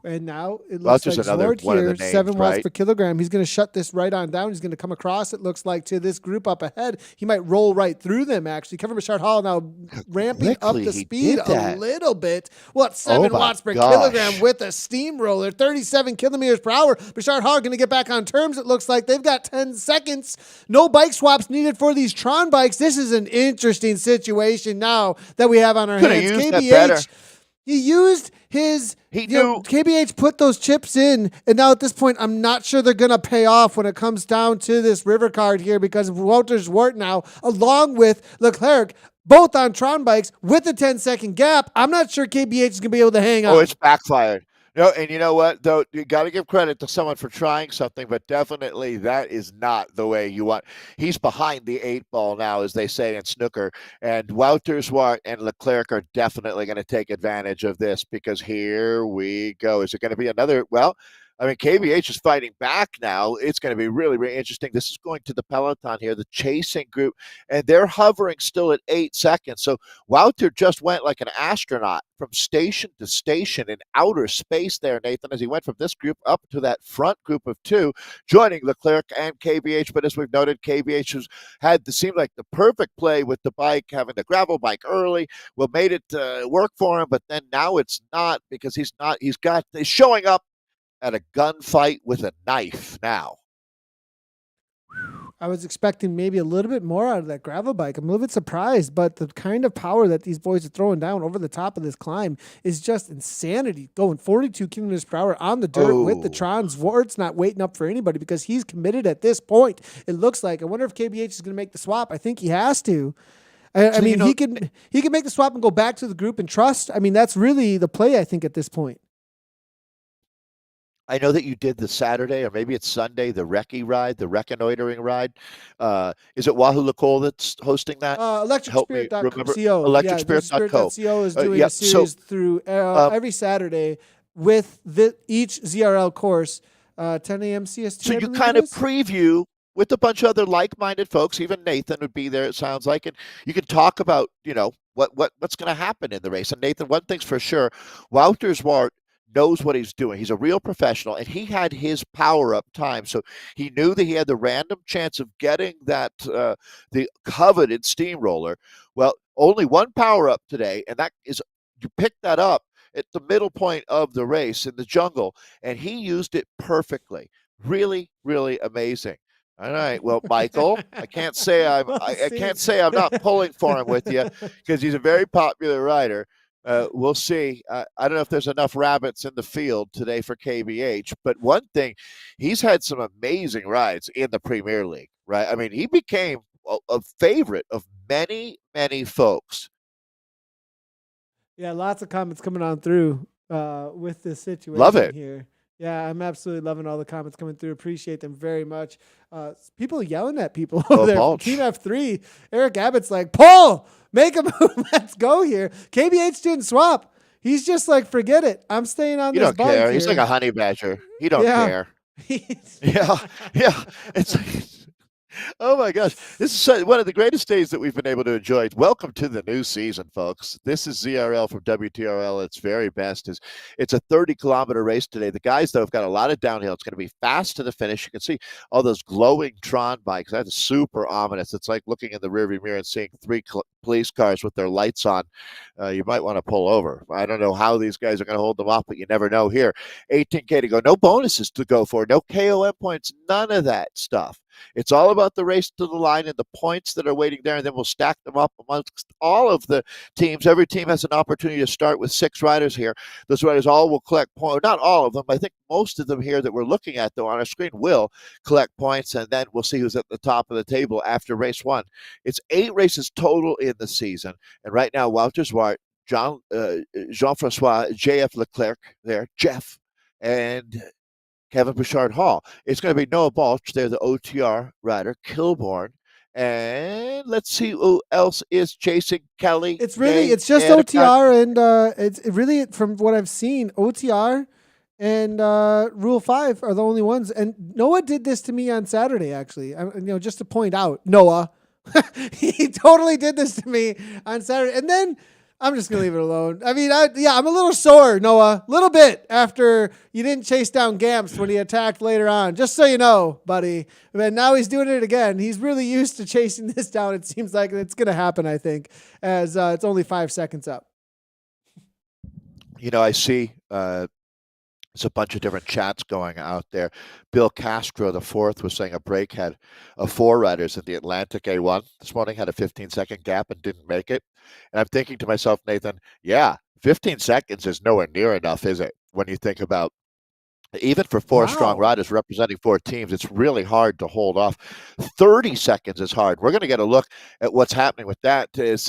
And now it looks like Zwart here, 7 watts per kilogram. He's going to shut this right on down. He's going to come across, it looks like, to this group up ahead. He might roll right through them, actually. Kevin Bouchard-Hall now ramping up the speed a little bit. Well, it's 7 watts per kilogram with a steamroller, 37 kilometers per hour. Bouchard-Hall going to get back on terms, it looks like. They've got 10 seconds. No bike swaps needed for these Tron bikes. This is an interesting situation now that we have on our hands. KBH, he used his, KBH put those chips in, and now at this point, I'm not sure they're going to pay off when it comes down to this river card here, because Wouter Zwart now, along with Leclerc, both on Tron bikes with a 10-second gap. I'm not sure KBH is going to be able to hang on. Oh, it's backfired. No, and you know what, though? You got to give credit to someone for trying something, but definitely that is not the way you want. He's behind the 8 ball now, as they say in snooker, and Wouter Zwart and Leclerc are definitely going to take advantage of this, because here we go. Is it going to be another? Well, I mean, KBH is fighting back now. It's going to be really, really interesting. This is going to the peloton here, the chasing group, and they're hovering still at 8 seconds. So Wouter just went like an astronaut from station to station in outer space there, Nathan, as he went from this group up to that front group of 2, joining Leclerc and KBH. But as we've noted, KBH has had the seemed like the perfect play with the bike, having the gravel bike early. Well, made it work for him, but then now it's not, because he's showing up at a gunfight with a knife now. I was expecting maybe a little bit more out of that gravel bike. I'm a little bit surprised, but the kind of power that these boys are throwing down over the top of this climb is just insanity. Going 42 kilometers per hour on the dirt with the Oh. Tron. Zwart's not waiting up for anybody because he's committed at this point. It looks like. I wonder if KBH is going to make the swap. I think he has to. I mean, he can make the swap and go back to the group and trust. I mean, that's really the play, I think, at this point. I know that you did the Saturday, or maybe it's Sunday, the recce ride, the reconnoitering ride. Is it Wahoo Lacole that's hosting that? Help me remember. electricspirit.co. Electricspirit.co is doing a series through every Saturday with each ZRL course, 10 a.m. CST. So you kind of preview with a bunch of other like-minded folks. Even Nathan would be there, it sounds like, and you can talk about, what's going to happen in the race. And Nathan, one thing's for sure, Wouter Zwart knows what he's doing. He's a real professional, and he had his power-up time. So he knew that he had the random chance of getting that the coveted steamroller. Well, only one power-up today, and that is you pick that up at the middle point of the race in the jungle, and he used it perfectly. Really, really amazing. All right. Well, Michael, I can't say I'm not pulling for him with you because he's a very popular rider. We'll see. I don't know if there's enough rabbits in the field today for KBH, but one thing, he's had some amazing rides in the Premier League, right? I mean, he became a favorite of many, many folks. Yeah, lots of comments coming on through with this situation. Love it here. Yeah, I'm absolutely loving all the comments coming through. Appreciate them very much. People yelling at people over there. Team F3, Eric Abbott's like, Paul, make a move. Let's go here. KBH didn't swap. He's just like, forget it. I'm staying on this bike. You don't care. Here. He's like a honey badger. He don't care. Yeah. It's oh my gosh. This is one of the greatest days that we've been able to enjoy. Welcome to the new season, folks. This is ZRL from WTRL. Its very best. It's a 30-kilometer race today. The guys, though, have got a lot of downhill. It's going to be fast to the finish. You can see all those glowing Tron bikes. That's super ominous. It's like looking in the rearview mirror and seeing three police cars with their lights on. You might want to pull over. I don't know how these guys are going to hold them off, but you never know here. 18K to go. No bonuses to go for. No KOM points. None of that stuff. It's all about the race to the line and the points that are waiting there, and then we'll stack them up amongst all of the teams. Every team has an opportunity to start with 6 riders here. Those riders all will collect points. Not all of them. I think most of them here that we're looking at, though, on our screen will collect points, and then we'll see who's at the top of the table after race 1. It's 8 races total in the season, and right now, Wouter Zwart, Jean-Francois, JF Leclerc there, Jeff, and Kevin Bouchard Hall. It's going to be Noah Balch. They're the OTR rider, Kilborn. And let's see who else is chasing Kelly. It's just OTR and it's really, from what I've seen, OTR and Rule 5 are the only ones. And Noah did this to me on Saturday, actually. Just to point out, Noah, he totally did this to me on Saturday. And then I'm just going to leave it alone. I mean, I'm a little sore, Noah, a little bit after you didn't chase down Gamps when he attacked later on, just so you know, buddy. And now he's doing it again. He's really used to chasing this down. It seems like it's going to happen, I think, as it's only 5 seconds up. I see there's a bunch of different chats going out there. Bill Castro, the 4th, was saying a break had 4 riders in the Atlantic A1 this morning, had a 15-second gap and didn't make it. And I'm thinking to myself, Nathan, 15 seconds is nowhere near enough, is it? When you think about, even for 4 strong riders representing 4 teams, it's really hard to hold off. 30 seconds is hard. We're going to get a look at what's happening with that. It's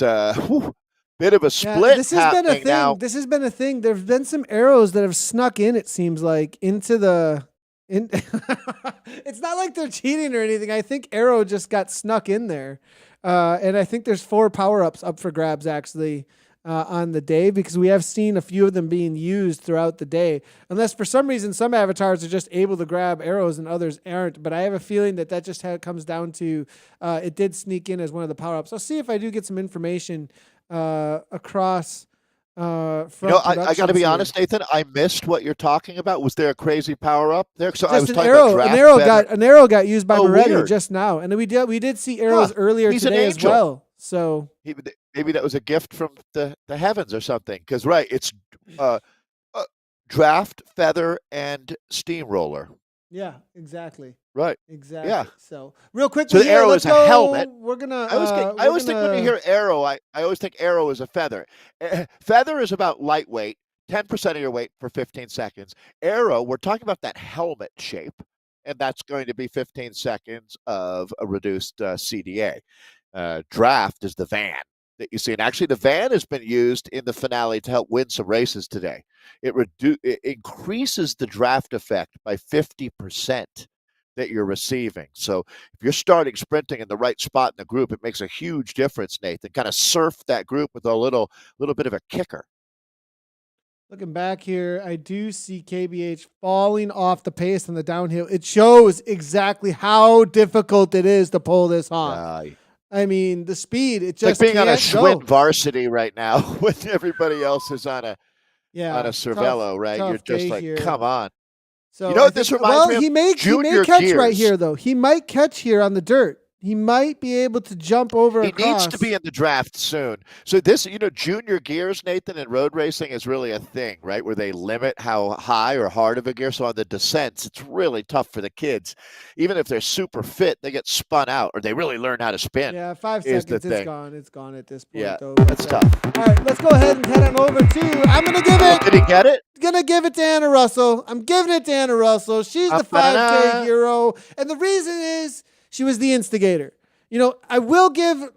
bit of a split. This has been a thing. Now. This has been a thing. There's been some arrows that have snuck in, it seems like, into the... It's not like they're cheating or anything. I think arrow just got snuck in there. And I think there's 4 power-ups up for grabs, actually, on the day, because we have seen a few of them being used throughout the day. Unless for some reason some avatars are just able to grab arrows and others aren't. But I have a feeling that just comes down to it did sneak in as one of the power-ups. I'll see if I do get some information across from I got to be honest, Nathan, I missed what you're talking about. Was there a crazy power up there? So just I was talking about an arrow got used by Moretti just now, and we did see arrows earlier today as well. So maybe that was a gift from the heavens or something. Because it's draft, feather, and steamroller. Yeah, exactly. Right. Exactly. Yeah. So real quickly So the here, arrow let's is a go. helmet. We're gonna. I always think when you hear arrow, I always think arrow is a feather. Feather is about lightweight, 10% of your weight for 15 seconds. Arrow, we're talking about that helmet shape, and that's going to be 15 seconds of a reduced CDA. Draft is the van that you see. And actually, the van has been used in the finale to help win some races today. It increases the draft effect by 50% that you're receiving. So if you're starting sprinting in the right spot in the group, it makes a huge difference, Nathan. Kind of surf that group with a little bit of a kicker. Looking back here, I do see KBH falling off the pace on the downhill. It shows exactly how difficult it is to pull this off. I mean, the speed, it It's like just being on a can't Schwinn go. varsity right now when everybody else is on a Yeah, Cervelo, right? You're tough just day like, here. come on. So You know I what think, this reminds me of? he may Junior catch right Gears. here though. He might catch here on the dirt. He might be able to jump over He across. needs to be in the draft soon. So this, junior gears, Nathan, in road racing is really a thing, right? Where they limit how high or hard of a gear. So on the descents, it's really tough for the kids. Even if they're super fit, they get spun out or they really learn how to spin. Yeah, 5 is seconds. the thing. It's gone at this point, Yeah, though. that's tough. All right, let's go ahead and head on over to. I'm gonna give it. Did he get it? Gonna give it to Anna Russell. I'm giving it to Anna Russell. She's the 5K hero, and the reason is she was the instigator. I will give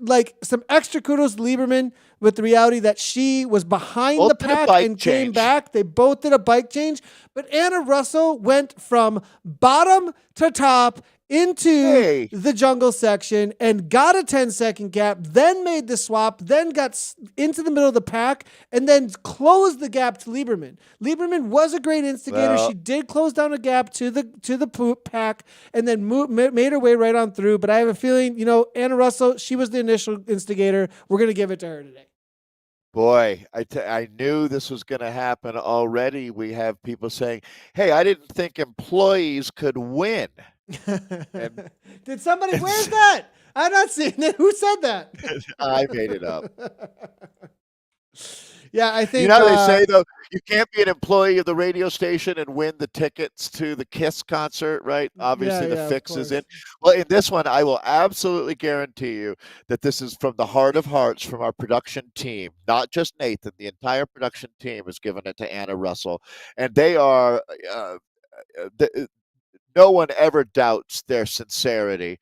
some extra kudos to Lieberman with the reality that she was behind the pack and came back. They both did a bike change, but Anna Russell went from bottom to top into the jungle section and got a 10-second gap, then made the swap, then got into the middle of the pack, and then closed the gap to Lieberman. Lieberman was a great instigator. She did close down a gap to the pack and then made her way right on through. But I have a feeling, Anna Russell, she was the initial instigator. We're going to give it to her today. Boy, I knew this was going to happen already. We have people saying, hey, I didn't think employees could win. Did somebody, where's that? I'm not seeing it. Who said that? I made it up. Yeah, I think. You know they say, though, you can't be an employee of the radio station and win the tickets to the KISS concert, right? Obviously, the fix is in. Well, in this one, I will absolutely guarantee you that this is from the heart of hearts from our production team, not just Nathan. The entire production team has given it to Anna Russell. And they are no one ever doubts their sincerity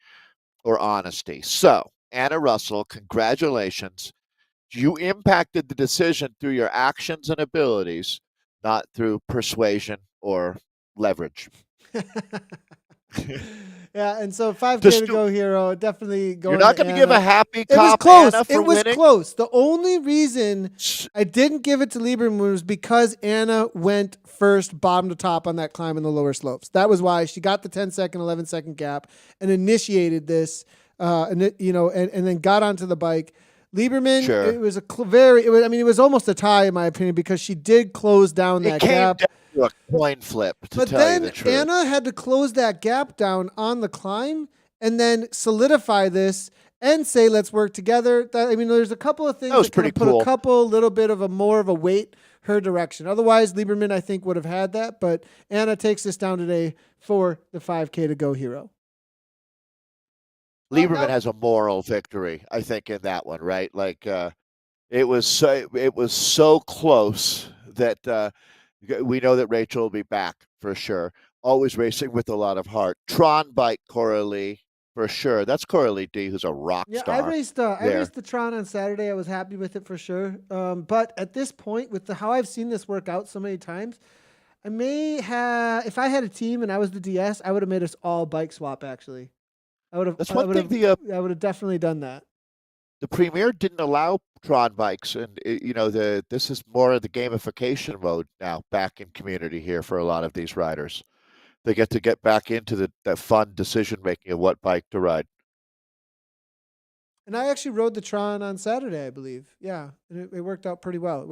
or honesty. So, Anna Russell, congratulations. You impacted the decision through your actions and abilities, not through persuasion or leverage. Yeah, and so 5K to go hero, definitely going. You're not going to give a happy cop. It was close. Anna, for it was winning? Close. The only reason I didn't give it to Lieberman was because Anna went first, bottom to top on that climb in the lower slopes. That was why she got the 10-second, 11-second gap and initiated this, and then got onto the bike. Lieberman, it was it was almost a tie in my opinion because she did close down that gap. To a coin flip, but then Anna had to close that gap down on the climb and then solidify this and say, let's work together. There's a couple of things that kind of put a couple little bit of more of a weight her direction. Otherwise, Lieberman, I think, would have had that. But Anna takes this down today for the 5K to go hero. Lieberman has a moral victory, I think, in that one, right? Like it was so close that we know that Rachel will be back for sure. Always racing with a lot of heart. Tron bike Coralie for sure. That's Coralie D, who's a rock star. I raced the Tron on Saturday. I was happy with it for sure. But at this point, with how I've seen this work out so many times, I may have, if I had a team and I was the DS, I would have made us all bike swap. Actually, I would have. That's one thing. I would have definitely done that. The Premier didn't allow Tron bikes, and this is more of the gamification mode now back in community here for a lot of these riders. They get back into that fun decision making of what bike to ride. And I actually rode the Tron on Saturday, I believe. Yeah, and it worked out pretty well.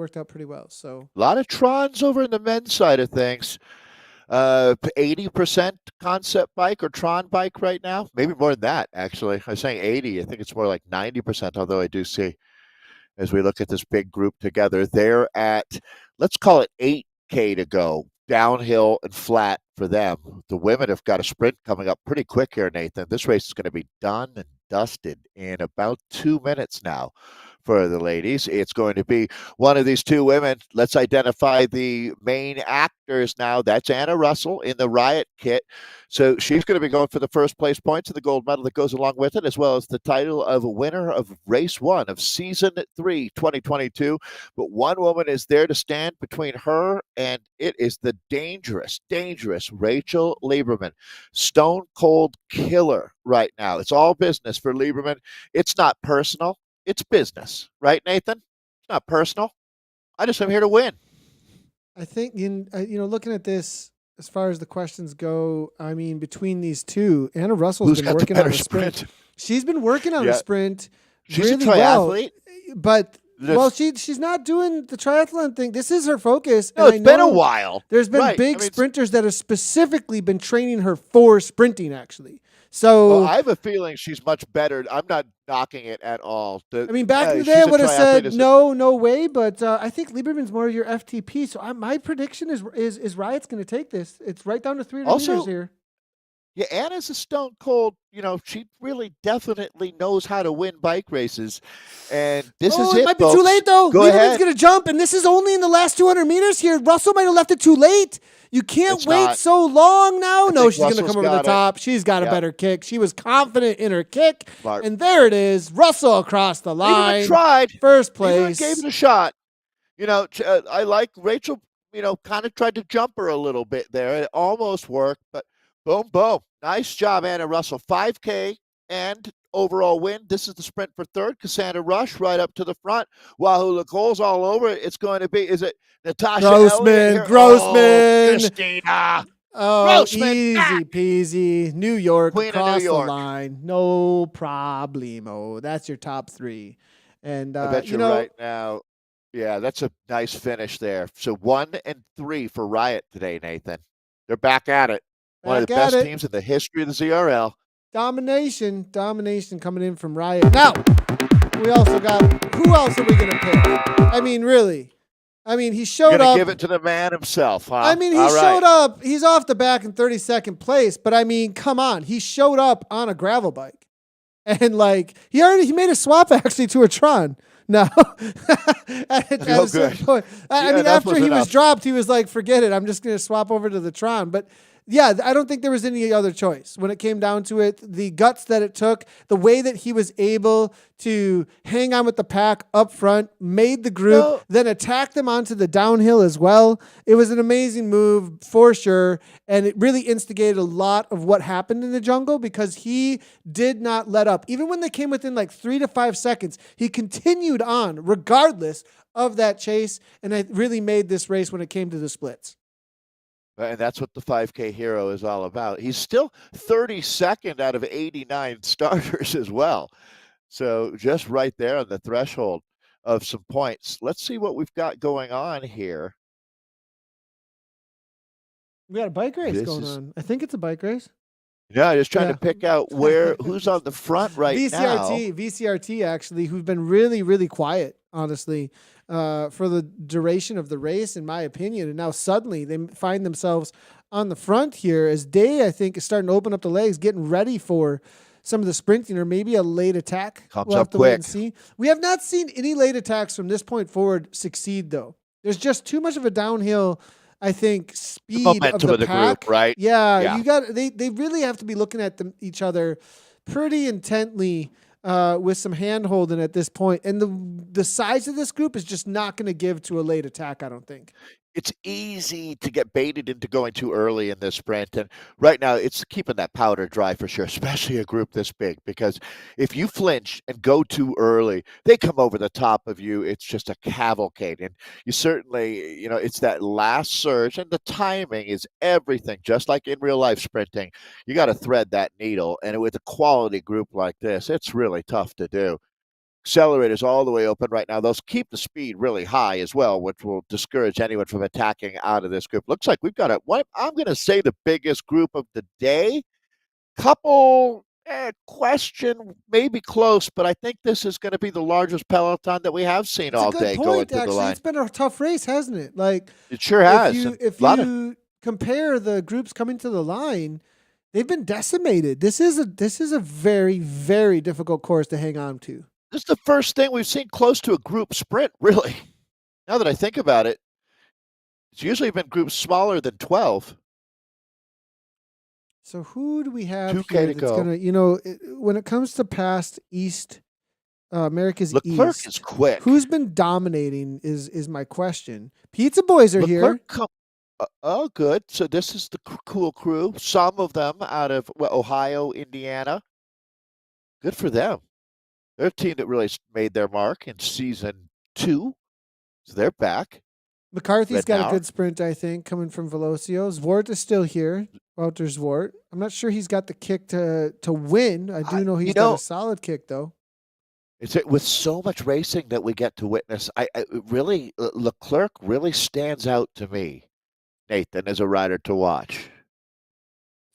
So a lot of Trons over in the men's side of things. 80% concept bike or Tron bike right now. Maybe more than that, actually. I was saying 80. I think it's more like 90%, although I do see, as we look at this big group together, they're at, let's call it 8K to go, downhill and flat for them. The women have got a sprint coming up pretty quick here, Nathan. This race is going to be done and dusted in about 2 minutes now for the ladies. It's going to be one of these two women. Let's identify the main actors now. That's Anna Russell in the Riot kit. So she's going to be going for the first place points and the gold medal that goes along with it, as well as the title of winner of race 1 of season 3, 2022. But one woman is there to stand between her and it is the dangerous Rachel Lieberman. Stone cold killer right now. It's all business for Lieberman. It's not personal. It's business, right, Nathan? It's not personal. I just am here to win. I think looking at this, as far as the questions go, I mean, between these two, Anna Russell's been working on a sprint. She's been working on a sprint. She's really a triathlete, but she's not doing the triathlon thing. This is her focus. No, it's been a while. There's been big sprinters that have specifically been training her for sprinting, actually. So I have a feeling she's much better. I'm not knocking it at all. Back in the day, I would have said no way. But I think Lieberman's more of your FTP. So my prediction is Riot's going to take this. It's right down to 300 meters here. Yeah, Anna's a stone cold. She really definitely knows how to win bike races. And this is it, it might be too late, though. Go Lieberman's ahead. going to jump, and this is only in the last 200 meters here. Russell might have left it too late. You can't wait so long now. No, she's going to come over the top. She's got a better kick. She was confident in her kick. Smart. And there it is. Russell across the line. Lieberman tried. First place. Lieberman gave it a shot. I like Rachel, kind of tried to jump her a little bit there. It almost worked, but boom, boom. Nice job, Anna Russell. 5K and overall win. This is the sprint for third. Cassandra Rush right up to the front. Wahoo Nicole's all over it. It's going to be, is it Natasha Grossman? Christina. Grossman. Easy peasy. New York, Queen across of New York. the line. No problemo. That's your top 3. And I bet you're right now. Yeah, that's a nice finish there. So 1 and 3 for Riot today, Nathan. They're back at it. One of the best teams in the history of the ZRL. Domination coming in from Riot. Now, we also got, who else are we going to pick? I mean, really. He showed up. Give it to the man himself, huh? He showed up. He's off the back in 32nd place, but come on. He showed up on a gravel bike. And he made a swap actually to a Tron. No. at a certain point. After he was dropped, he was like, forget it. I'm just going to swap over to the Tron. But yeah, I don't think there was any other choice when it came down to it. The guts that it took, the way that he was able to hang on with the pack up front, made the group, then attack them onto the downhill as well. It was an amazing move for sure. And it really instigated a lot of what happened in the jungle because he did not let up. Even when they came within 3 to 5 seconds, he continued on regardless of that chase. And it really made this race when it came to the splits. And that's what the 5K hero is all about. He's still 32nd out of 89 starters as well. So just right there on the threshold of some points. Let's see what we've got going on here. We got a bike race going on. I think it's a bike race. Yeah, just trying to pick out who's on the front right now. VCRT actually, who've been really, really quiet, honestly, for the duration of the race, in my opinion. And now suddenly they find themselves on the front here as Day, I think, is starting to open up the legs, getting ready for some of the sprinting or maybe a late attack. Comes we'll have up to quick. wait and see. We have not seen any late attacks from this point forward succeed, though. There's just too much of a downhill, I think, speed momentum of the pack. Group, right? Yeah. They really have to be looking at each other pretty intently with some hand holding at this point. And the size of this group is just not going to give to a late attack, I don't think. It's easy to get baited into going too early in this sprint. And right now, it's keeping that powder dry for sure, especially a group this big, because if you flinch and go too early, they come over the top of you. It's just a cavalcade. And you certainly, it's that last surge, and the timing is everything, just like in real life sprinting. You got to thread that needle. And with a quality group like this, it's really tough to do. Accelerators all the way open right now. Those keep the speed really high as well, which will discourage anyone from attacking out of this group. Looks like we've got I'm going to say the biggest group of the day. Couple question, maybe close, but I think this is going to be the largest peloton that we have seen all day going to the line. It's been a tough race, hasn't it? It sure has. Because compare the groups coming to the line, they've been decimated. This is a very, very difficult course to hang on to. This is the first thing we've seen close to a group sprint, really. Now that I think about it, it's usually been groups smaller than 12. So who do we have 2K here to that's go. gonna, when it comes to past East, America's Leclerc East, is quick. who's been dominating is my question. Pizza Boys are here. Oh, good. So this is the cool crew. Some of them out of Ohio, Indiana. Good for them. They're a team that really made their mark in season 2. So they're back. McCarthy's got Rednauer. a good sprint, I think, coming from Velocio. Zwart is still here. Walter Zwart. I'm not sure he's got the kick to win. I do know he's got a solid kick, though. It's with so much racing that we get to witness. I really Leclerc really stands out to me, Nathan, as a rider to watch.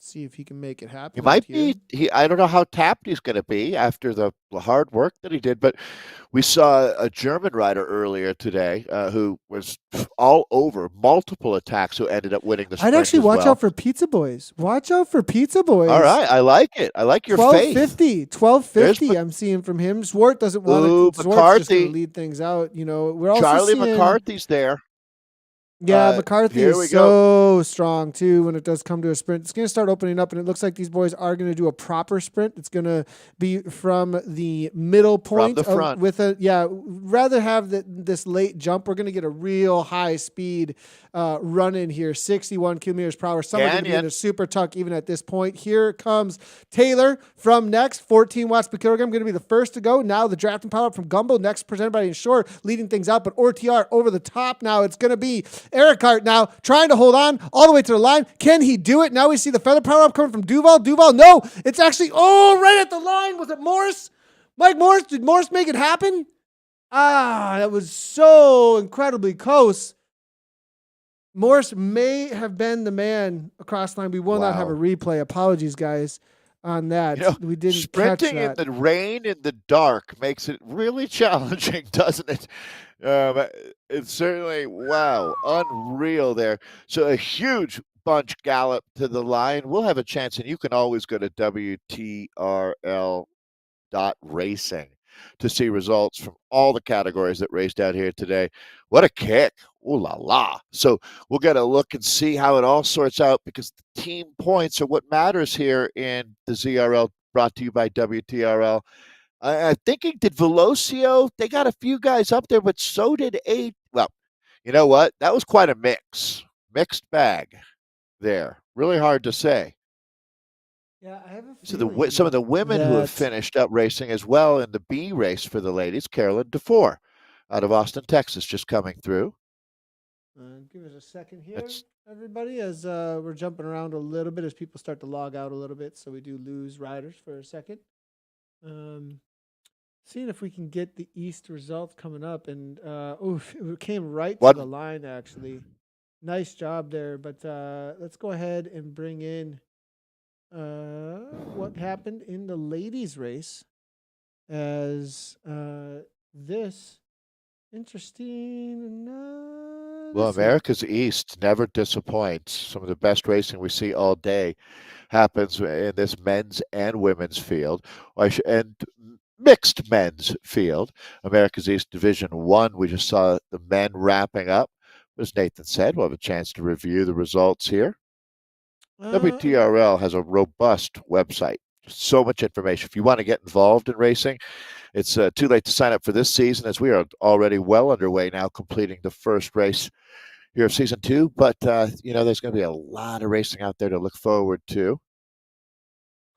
See if he can make it happen. He might be. I don't know how tapped he's going to be after the hard work that he did, but we saw a German rider earlier today who was all over multiple attacks who ended up winning the sprint. I'd actually watch out for Pizza Boys. Watch out for Pizza Boys. All right, I like it. I like your faith. 1250. I'm seeing from him. Zwart doesn't want to. Zwart's just going to lead things out. We're also Charlie seeing McCarthy's there. Yeah, McCarthy is so strong, too, when it does come to a sprint. It's going to start opening up, and it looks like these boys are going to do a proper sprint. It's going to be from the middle point. From the front. Rather have this late jump. We're going to get a real high speed run in here, 61 kilometers per hour. Someone going to be in a super tuck even at this point. Here comes Taylor from next, 14 watts per kilogram, going to be the first to go. Now the drafting pilot from Gumbo, next presented by Ensure, leading things out, but OTR over the top now. It's going to be Eric Hart now trying to hold on all the way to the line. Can he do it? Now we see the feather power up coming from Duval. No, it's actually, right at the line. Was it Morris? Mike Morris? Did Morris make it happen? That was so incredibly close. Morris may have been the man across the line. We will not have a replay. Apologies, guys, on that. We didn't catch that. Sprinting in the rain, in the dark, makes it really challenging, doesn't it? It's certainly, unreal there. So a huge bunch gallop to the line. We'll have a chance, and you can always go to WTRL.racing to see results from all the categories that raced out here today. What a kick. Ooh la la. So we'll get a look and see how it all sorts out, because the team points are what matters here in the ZRL, brought to you by WTRL. I'm thinking, did Velocio, they got a few guys up there, but so did well, you know what? That was quite a mixed bag there. Really hard to say. Yeah, I have a feeling. So some of the women who have finished up racing as well in the B race for the ladies, Carolyn DeFore out of Austin, Texas, just coming through. Give us a second here, everybody, as we're jumping around a little bit as people start to log out a little bit, so we do lose riders for a second. Seeing if we can get the East results coming up, and it came right to the line, actually. Nice job there, but let's go ahead and bring in what happened in the ladies' race, as this interesting. America's East never disappoints. Some of the best racing we see all day happens in this men's and women's field, and mixed men's field. America's East Division 1, we just saw the men wrapping up. As Nathan said, we'll have a chance to review the results here. WTRL has a robust website. So much information. If you want to get involved in racing, it's too late to sign up for this season, as we are already well underway now, completing the first race here of season 2. But, there's going to be a lot of racing out there to look forward to.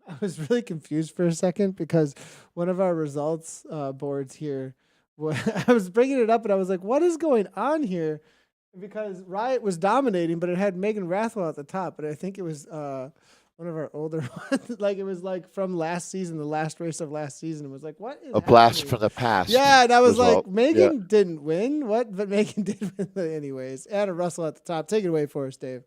I was really confused for a second, because one of our results boards here, I was bringing it up and I was like, what is going on here? Because Riot was dominating, but it had Megan Rathwell at the top. But I think it was one of our older ones. Like, it was like from last season, the last race of last season. It was like, what is a blast from the past? Yeah, and I was like, Megan didn't win. What? But Megan did win anyways. Anna Russell at the top. Take it away for us, Dave.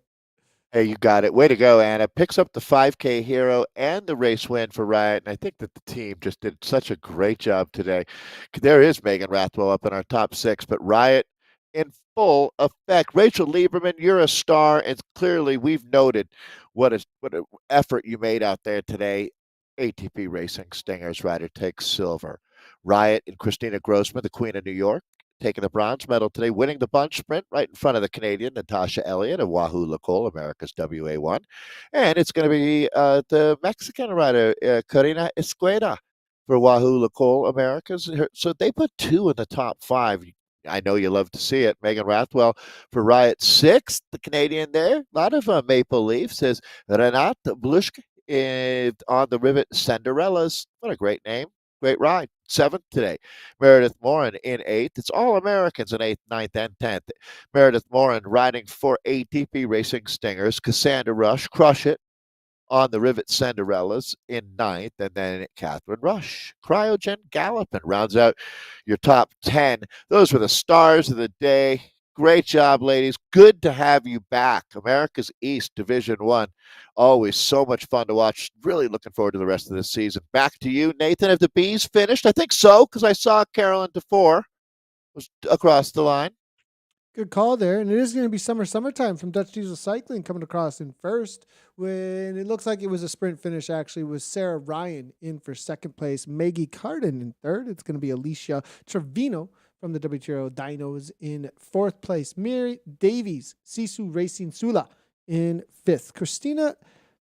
Hey, you got it. Way to go, Anna. Picks up the 5K hero and the race win for Riot. And I think that the team just did such a great job today. There is Megan Rathwell up in our top 6, but Riot in full effect. Rachel Lieberman, you're a star, and clearly we've noted what an effort you made out there today. ATP Racing Stingers rider takes silver. Riot and Christina Grossman, the Queen of New York, taking the bronze medal today, winning the bunch sprint right in front of the Canadian Natasha Elliott of Wahoo Lacole, America's WA1. And it's going to be the Mexican rider, Karina Escueda, for Wahoo Lacole, America's. So they put two in the top five. I know you love to see it. Megan Rathwell for Riot sixth, the Canadian there. A lot of Maple Leaf says Renat Blushk on the Rivet Cinderellas. What a great name. Great ride. Seventh today. Meredith Morin in eighth. It's all Americans in eighth, ninth, and 10th. Meredith Morin riding for ATP Racing Stingers. Cassandra Rush, crush it on the Rivet Cinderellas in ninth, and then Catherine Rush, Cryogen Gallopin rounds out your top 10. Those were the stars of the day. Great job, ladies. Good to have you back. America's East Division One. Always so much fun to watch. Really looking forward to the rest of this season. Back to you, Nathan. Have the bees finished? I think so, because I saw Carolyn DeFore was across the line. Good call there. And it is going to be summertime from Dutch Diesel Cycling coming across in first. When it looks like it was a sprint finish, actually, was Sarah Ryan in for second place. Maggie Carden in third. It's going to be Alicia Trevino from the WTRL Dinos in fourth place. Mary Davies, Sisu Racing Sula in fifth. Christina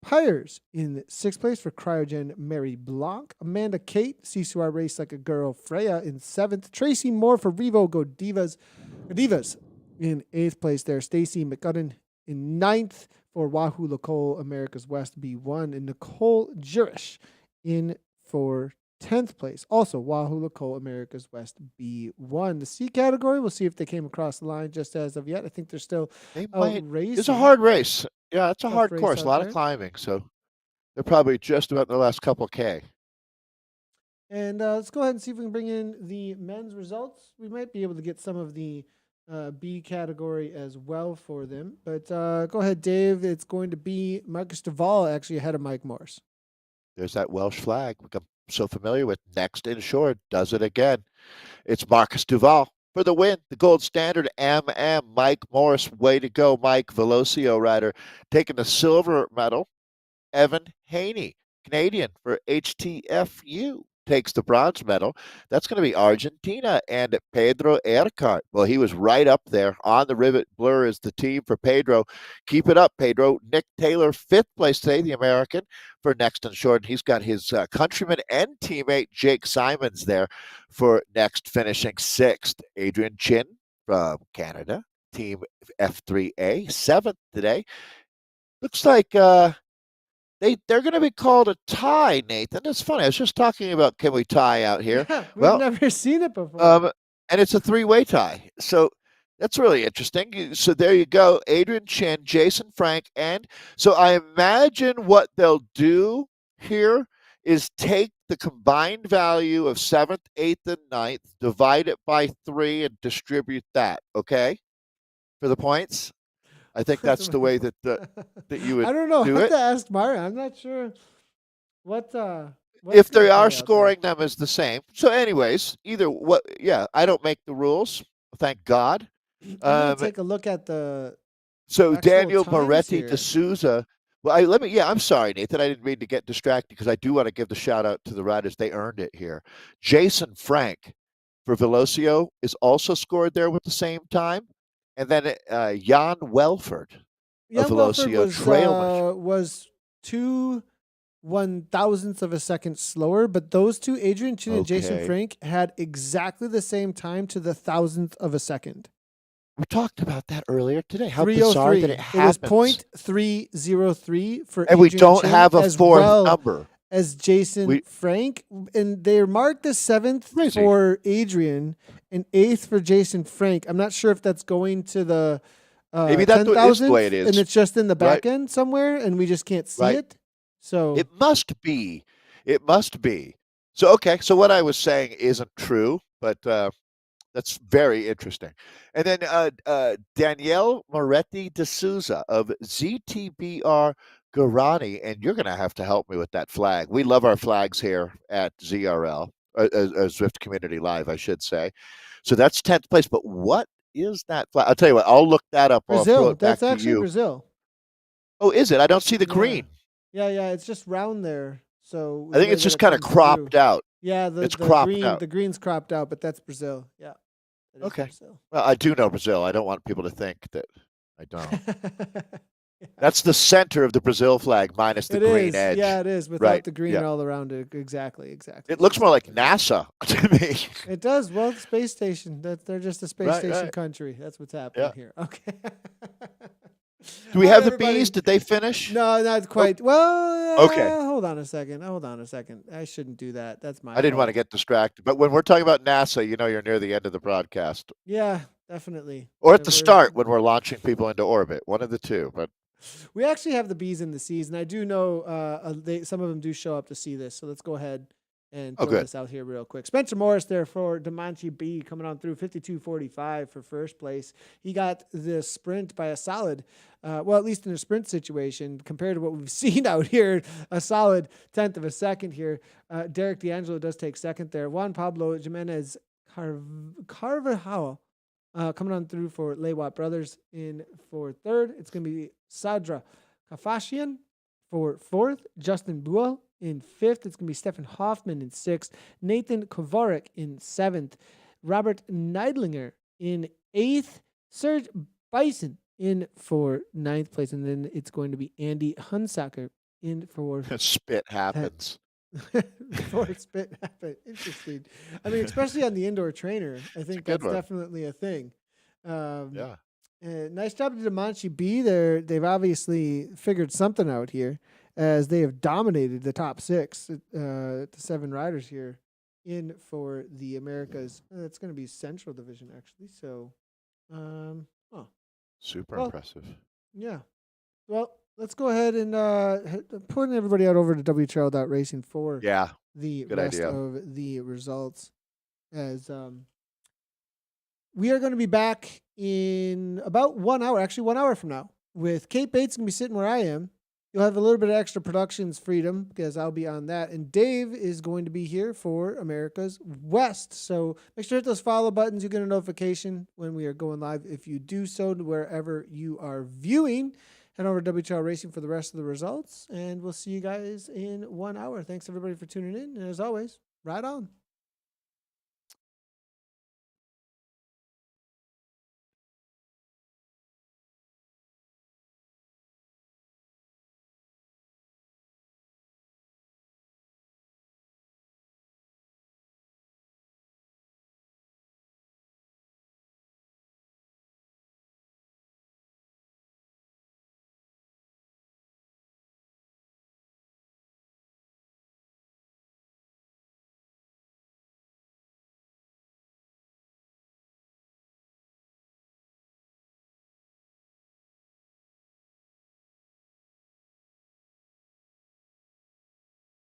Pyers in sixth place for Cryogen Mary Blanc. Amanda Kate, Sisu I Race Like a Girl Freya in seventh. Tracy Moore for Revo Go Divas in eighth place there. Stacy McCudden in ninth for Wahoo Lacole America's West B1. And Nicole Jurish in for 10th place. Also, Wahoo Lacole America's West B1. The C category, we'll see if they came across the line just as of yet. I think they're still racing. It's a hard race. Yeah, it's a hard race course. A lot of climbing. So they're probably just about in the last couple K. And let's go ahead and see if we can bring in the men's results. We might be able to get some of the B category as well for them. But go ahead, Dave. It's going to be Marcus Duvall actually ahead of Mike Morse. There's that Welsh flag I'm so familiar with. Next Insured does it again. It's Marcus Duvall for the win. The gold standard MM. Mike Morse, way to go. Mike Velocio rider taking the silver medal. Evan Haney, Canadian for HTFU, takes the bronze medal. That's going to be Argentina and Pedro Ercart. Well, he was right up there on the Rivet Blur as the team for Pedro. Keep it up, Pedro. Nick Taylor, fifth place today, the American for Next Insured. He's got his countryman and teammate Jake Simons there for next, finishing sixth. Adrian Chin from Canada, team F3A, seventh today. Looks like they're going to be called a tie, Nathan. It's funny. I was just talking about can we tie out here. Yeah, we've never seen it before. And it's a three-way tie. So that's really interesting. So there you go. Adrian Chin, Jason Frank, and so I imagine what they'll do here is take the combined value of 7th, 8th, and 9th, divide it by 3, and distribute that, okay, for the points. I think that's the way that you would. I don't know. Do I have it. to ask Myra. I'm not sure what if they are scoring them as the same. So, anyways, either what? Yeah, I don't make the rules. Thank God. I'm gonna take a look at the. So actual Daniel times Moretti here. D'Souza. Well, I'm sorry, Nathan. I didn't mean to get distracted because I do want to give the shout out to the riders. They earned it here. Jason Frank for Velocio is also scored there with the same time. And then Jan Welford of Velocio was 2 1,000ths of a second slower, but those two, Adrian Chin and Jason Frank, had exactly the same time to the 1,000th of a second. We talked about that earlier today. How bizarre that it happens. It was 0.303 for and Adrian we don't Chin have a as fourth well number. As Jason Frank, and they marked the 7th for Adrian and 8th for Jason Frank. I'm not sure if that's going to the maybe that's the way it is, and it's just in the back end somewhere, and we just can't see it. So it must be. It must be. So okay. So what I was saying isn't true, but that's very interesting. And then Danielle Moretti D'Souza of ZTBR Guerrani, and you're going to have to help me with that flag. We love our flags here at ZRL, Zwift Community Live, I should say. So that's 10th place. But what is that flag? I'll tell you what. I'll look that up. I'll throw Brazil. it back That's to actually you. Brazil. Oh, is it? I don't see the Yeah. green. Yeah. It's just round there. So I the think way it's that just it kind of comes through. cropped out. Yeah, It's cropped the out. green's cropped out, but that's Brazil. Yeah, that is Okay. Brazil. Well, I do know Brazil. I don't want people to think that I don't. Yeah. That's the center of the Brazil flag minus the It green is. edge. Yeah, it is without Right. the green Yeah. all around it. Exactly. It looks more like Exactly. NASA to me. It does. Well, the space station. They're just a space station Right. country. That's what's happening Yeah. here. Okay. Do we All have right, the everybody. bees? Did they finish? No, not quite. Well, Okay. hold on a second. I shouldn't do that. That's my I didn't want to fault. get distracted. But when we're talking about NASA, you know you're near the end of the broadcast. Yeah, definitely. Or at Yeah, the start when we're launching people into orbit. One of the two. But we actually have the bees in the seas, and I do know some of them do show up to see this. So let's go ahead and throw good. this out here real quick. Spencer Morris there for Demanchi B coming on through 52.45 for first place. He got the sprint by a solid, well, at least in a sprint situation compared to what we've seen out here, a solid 10th of a second here. Derek D'Angelo does take second there. Juan Pablo Jimenez Carvajal coming on through for Leywat Brothers in for third. It's going to be Sadra Kafashian for fourth. Justin Buell in fifth. It's going to be Stefan Hoffman in sixth. Nathan Kovarik in seventh. Robert Neidlinger in eighth. Serge Bison in for ninth place. And then it's going to be Andy Hunsaker in for spit happens. before spit happened. Interesting. I mean, especially on the indoor trainer, I think that's definitely a thing. Yeah. Nice job to Demanchi B. They've obviously figured something out here as they have dominated the top six, the 7 riders here in for the Americas. It's going to be Central Division actually. So, super impressive. Yeah. Well, let's go ahead and put everybody out over to WTRL.racing for the rest of the results. As we are going to be back in about 1 hour, actually 1 hour from now, with Kate Bates going to be sitting where I am. You'll have a little bit of extra productions freedom because I'll be on that. And Dave is going to be here for America's West. So make sure to hit those follow buttons. You get a notification when we are going live. If you do so to wherever you are viewing, head over to WTRL Racing for the rest of the results. And we'll see you guys in 1 hour. Thanks, everybody, for tuning in. And as always, ride on.